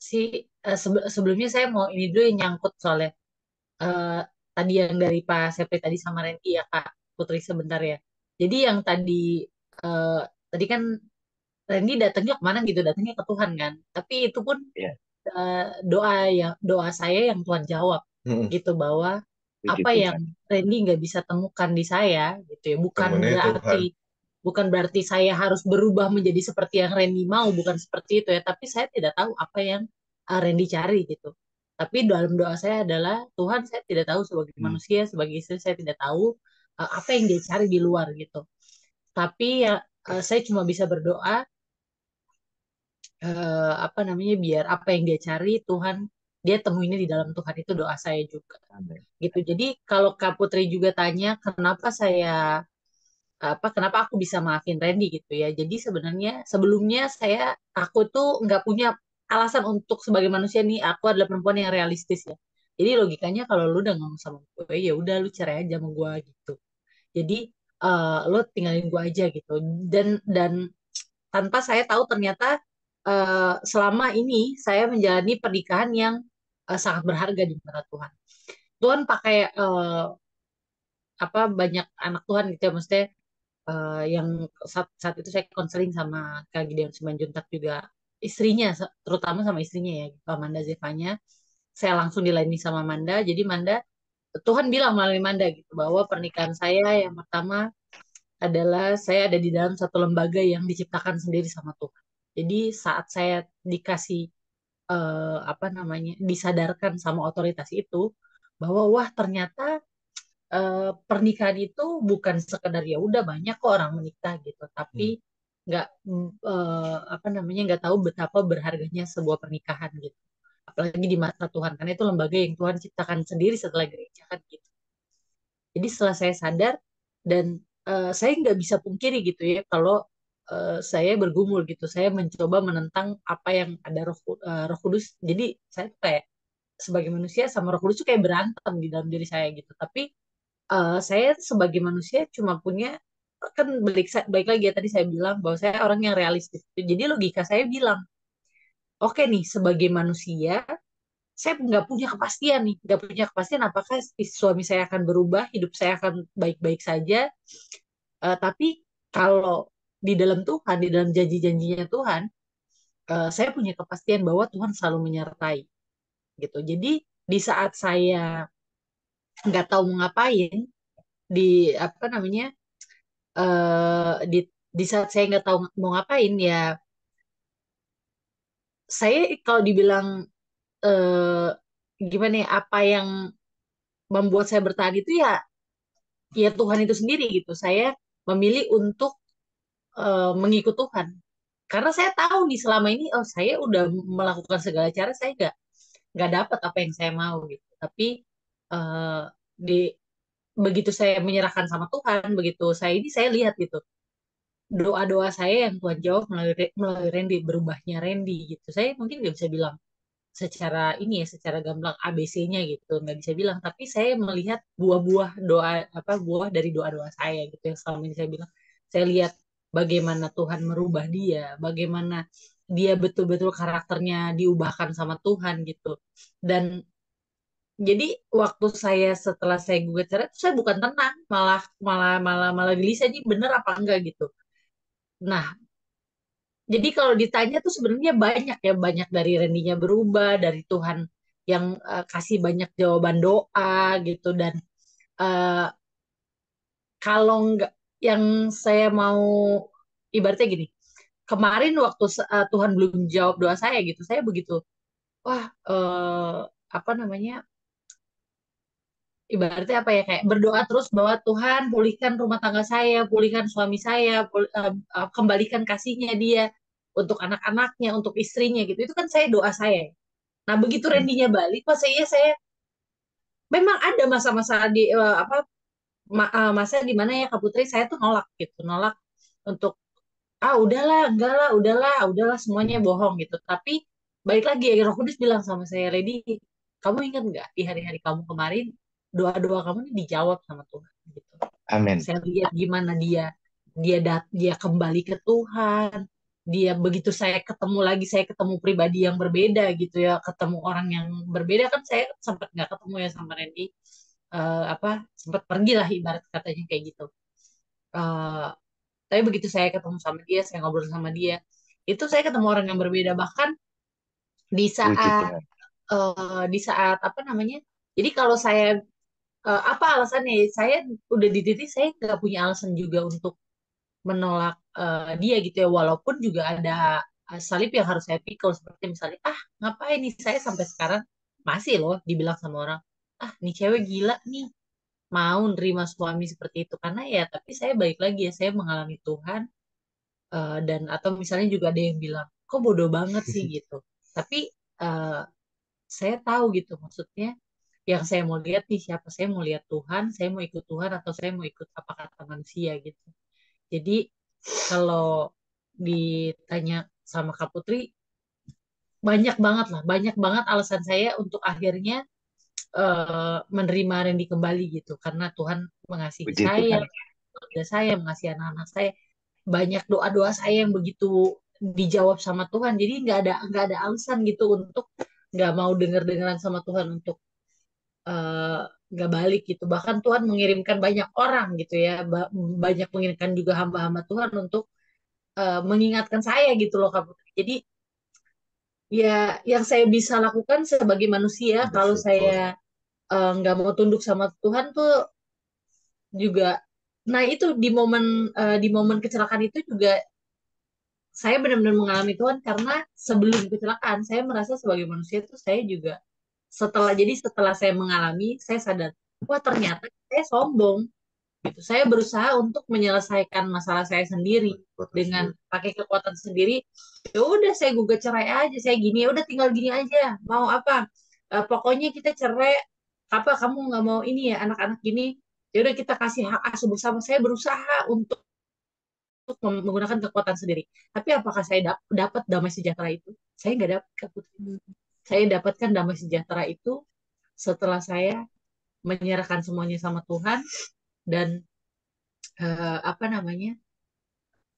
sih, sebelumnya saya mau ini dulu yang nyangkut soalnya eh, tadi yang dari Pak Sepri tadi sama Randy ya Kak Putri sebentar ya. Jadi yang eh, tadi kan Randy datangnya kemana gitu, datangnya ke Tuhan kan. Tapi itu pun Iya. eh, doa saya yang Tuhan jawab Mm-mm. gitu, bahwa Puji apa yang Tuhan. Randy nggak bisa temukan di saya gitu ya, Temennya Tuhan. bukan berarti saya harus berubah menjadi seperti yang Randy mau, bukan seperti itu ya, tapi saya tidak tahu apa yang Randy cari gitu. Tapi dalam doa saya adalah, Tuhan, saya tidak tahu sebagai manusia, sebagai istri saya tidak tahu apa yang dia cari di luar gitu. Tapi ya saya cuma bisa berdoa, apa namanya, biar apa yang dia cari Tuhan, dia temuinnya di dalam Tuhan. Itu doa saya juga Amin. gitu. Jadi kalau Kak Putri juga tanya kenapa aku bisa maafin Randy gitu ya. Jadi sebenarnya sebelumnya aku tuh nggak punya alasan untuk, sebagai manusia nih, aku adalah perempuan yang realistis ya. Jadi logikanya kalau lu udah ngomong sama gue, ya udah lu cerai aja sama gue gitu. Jadi lo tinggalin gue aja gitu. Dan tanpa saya tahu ternyata selama ini saya menjalani pernikahan yang sangat berharga di mata Tuhan. Tuhan pakai apa banyak anak Tuhan gitu ya, maksudnya yang saat itu saya konseling sama Kak Gideon Simanjuntak juga istrinya, terutama sama istrinya ya, Manda Zevanya. Saya langsung dilayani sama Manda. Jadi Manda, Tuhan bilang melalui Manda gitu bahwa pernikahan saya yang pertama adalah saya ada di dalam satu lembaga yang diciptakan sendiri sama Tuhan. Jadi saat saya dikasih apa namanya disadarkan sama otoritas itu bahwa wah ternyata pernikahan itu bukan sekedar ya udah banyak kok orang menikah gitu, tapi nggak apa namanya nggak tahu betapa berharganya sebuah pernikahan gitu. Apalagi di mata Tuhan, karena itu lembaga yang Tuhan ciptakan sendiri setelah gereja kan gitu. Jadi setelah saya sadar dan saya nggak bisa pungkiri gitu ya kalau saya bergumul gitu, saya mencoba menentang apa yang ada Roh Kudus. Jadi saya tuh kayak sebagai manusia sama Roh Kudus tuh kayak berantem di dalam diri saya gitu. Tapi saya sebagai manusia cuma punya kan baik lagi ya tadi saya bilang bahwa saya orang yang realistis. Jadi logika saya bilang, oke nih sebagai manusia saya nggak punya kepastian nih, nggak punya kepastian apakah suami saya akan berubah, hidup saya akan baik-baik saja. Tapi kalau di dalam Tuhan, di dalam janji-janjinya Tuhan, saya punya kepastian bahwa Tuhan selalu menyertai gitu. Jadi di saat saya nggak tahu mau ngapain, di apa namanya di saat saya nggak tahu mau ngapain ya saya kalau dibilang eh, gimana ya apa yang membuat saya bertahan itu ya Tuhan itu sendiri gitu. Saya memilih untuk mengikut Tuhan karena saya tahu nih selama ini oh saya udah melakukan segala cara saya nggak dapat apa yang saya mau gitu. Tapi eh, di begitu saya menyerahkan sama Tuhan, begitu saya ini saya lihat gitu doa-doa saya yang Tuhan jawab melalui Randy, berubahnya Randy gitu. Saya mungkin nggak bisa bilang secara ini ya, secara gamblang ABC-nya gitu, nggak bisa bilang. Tapi saya melihat buah-buah doa apa buah dari doa-doa saya gitu yang selama ini saya bilang. Saya lihat bagaimana Tuhan merubah dia, bagaimana dia betul-betul karakternya diubahkan sama Tuhan gitu. Dan jadi waktu saya setelah saya gugat cerai, saya bukan tenang, malah malah malah malah gelisah ini bener apa enggak gitu. Nah, jadi kalau ditanya tuh sebenarnya banyak ya, banyak dari Randinya berubah, dari Tuhan yang kasih banyak jawaban doa gitu. Dan eh, kalau nggak, yang saya mau ibaratnya gini, kemarin waktu Tuhan belum jawab doa saya gitu, saya begitu, wah apa namanya, ibaratnya apa ya kayak berdoa terus bahwa Tuhan pulihkan rumah tangga saya, pulihkan suami saya, kembalikan kasihnya dia untuk anak-anaknya, untuk istrinya gitu. Itu kan saya doa saya. Nah, begitu Randinya balik, pas saya memang ada masa-masa di apa masa di mana ya Kak Putri saya tuh nolak gitu, nolak untuk udahlah, enggak lah, udahlah semuanya bohong gitu. Tapi balik lagi ya Roh Kudus bilang sama saya, Redi, kamu ingat nggak di hari-hari kamu kemarin doa-doa kamu ini dijawab sama Tuhan gitu. Amin. Saya lihat gimana dia kembali ke Tuhan. Dia begitu saya ketemu lagi, saya ketemu pribadi yang berbeda gitu ya, ketemu orang yang berbeda kan saya sempat nggak ketemu ya sama Randy. Apa sempat pergi lah ibarat katanya kayak gitu. Eh, tapi begitu saya ketemu sama dia, saya ngobrol sama dia, itu saya ketemu orang yang berbeda. Bahkan di Puji saat Tuhan. di saat apa namanya, jadi kalau saya apa alasannya, saya udah di titik saya nggak punya alasan juga untuk menolak dia gitu ya, walaupun juga ada salib yang harus saya pikul, seperti misalnya ngapain nih saya sampai sekarang masih loh dibilang sama orang, nih cewek gila nih mau nerima suami seperti itu. Karena ya tapi saya balik lagi ya, saya mengalami Tuhan. Dan atau misalnya juga ada yang bilang kok bodoh banget sih gitu. Tapi eh, saya tahu gitu maksudnya, yang saya mau lihat nih siapa, saya mau lihat Tuhan, saya mau ikut Tuhan atau saya mau ikut apa kata manusia gitu. Jadi kalau ditanya sama Kak Putri, banyak banget lah, banyak banget alasan saya untuk akhirnya menerima Randy kembali gitu karena Tuhan mengasihi Puji saya, Tuhan. keluarga saya, mengasihi anak-anak saya. Banyak doa-doa saya yang begitu dijawab sama Tuhan. Jadi nggak ada alasan gitu untuk nggak mau dengar-dengaran sama Tuhan untuk eh, nggak balik gitu. Bahkan Tuhan mengirimkan banyak orang gitu ya, banyak mengirimkan juga hamba-hamba Tuhan untuk mengingatkan saya gitu loh Kak Putri. Jadi ya yang saya bisa lakukan sebagai manusia kalau Bersyukur. saya nggak mau tunduk sama Tuhan tuh juga. Nah itu di momen kecelakaan itu juga saya benar-benar mengalami Tuhan karena sebelum kecelakaan saya merasa sebagai manusia itu saya juga setelah saya mengalami saya sadar wah ternyata saya sombong gitu. Saya berusaha untuk menyelesaikan masalah saya sendiri Kekuatan dengan sendiri. pakai kekuatan sendiri. Ya udah saya gugat cerai aja, saya gini ya udah tinggal gini aja. Mau apa? Pokoknya kita cerai. Apa kamu nggak mau ini ya anak-anak gini? Ya udah kita kasih hak asuh bersama. Saya berusaha untuk menggunakan kekuatan sendiri. Tapi apakah saya dapat damai sejahtera itu? Saya nggak dapat, Kak Putri. Saya dapatkan damai sejahtera itu setelah saya menyerahkan semuanya sama Tuhan dan apa namanya?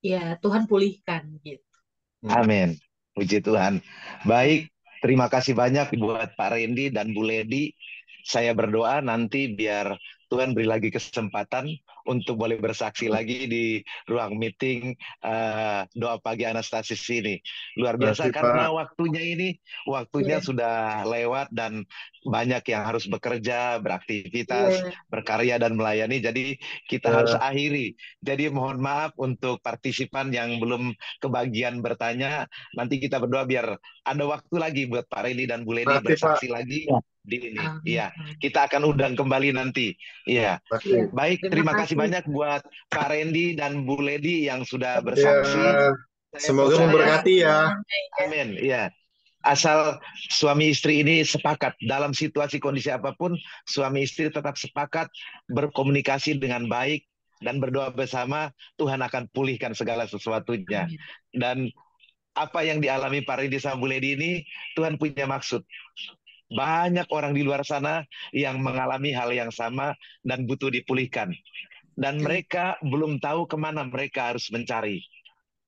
Ya Tuhan pulihkan gitu. Amin. Puji Tuhan. Baik, terima kasih banyak buat Pak Randy dan Bu Lady. Saya berdoa nanti biar Tuhan beri lagi kesempatan untuk boleh bersaksi lagi di ruang meeting doa pagi Anastasis ini. Luar Terima biasa kasih, Pak. karena waktunya Iya, sudah lewat dan banyak yang harus bekerja, beraktivitas, iya, berkarya dan melayani. Jadi kita harus Ya, akhiri. Jadi mohon maaf untuk partisipan yang belum kebagian bertanya. Nanti kita berdoa biar ada waktu lagi buat Pak Reni dan Bu terima Leni kasih, Pak. bersaksi lagi Ya, di ini. amin, Iya, amin. kita akan undang kembali nanti. Iya. Terima Iya, kasih. Baik, terima terima kasih kasih. banyak buat Pak Randy dan Bu Ledi yang sudah Ya, bersaksi. Sama-sama. Saya semoga Terima percaya, kasih memberkati ya. semuanya ya. amin. Iya. Asal suami istri ini sepakat dalam situasi kondisi apapun, suami istri tetap sepakat berkomunikasi dengan baik dan berdoa bersama, Tuhan akan pulihkan segala sesuatunya. Amin. Dan apa yang dialami Pak Randy sama Bu Ledi ini, Tuhan punya maksud. Banyak orang di luar sana yang mengalami hal yang sama dan butuh dipulihkan. Dan Amin. mereka belum tahu kemana mereka harus mencari.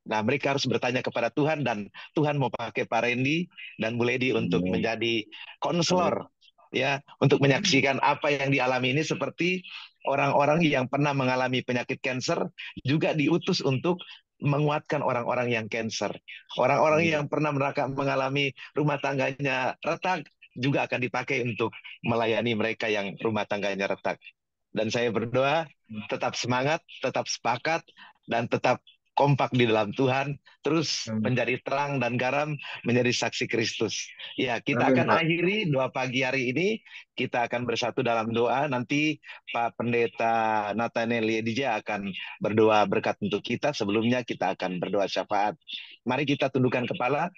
Nah, mereka harus bertanya kepada Tuhan dan Tuhan mau pakai Pak Randy dan Bu Ledi untuk Amin. menjadi Amin. konselor, ya, untuk menyaksikan apa yang dialami ini seperti orang-orang yang pernah mengalami penyakit kanker juga diutus untuk menguatkan orang-orang yang kanker. Orang-orang yang pernah mengalami rumah tangganya retak juga akan dipakai untuk melayani mereka yang rumah tangganya retak. Dan saya berdoa tetap semangat, tetap sepakat, dan tetap kompak di dalam Tuhan, terus Amin. menjadi terang dan garam, menjadi saksi Kristus. Ya, kita Amin, akan Pak. akhiri doa pagi hari ini. Kita akan bersatu dalam doa. Nanti Pak Pendeta Nathaniel Yedija akan berdoa berkat untuk kita. Sebelumnya kita akan berdoa syafaat. Mari kita tundukkan kepala.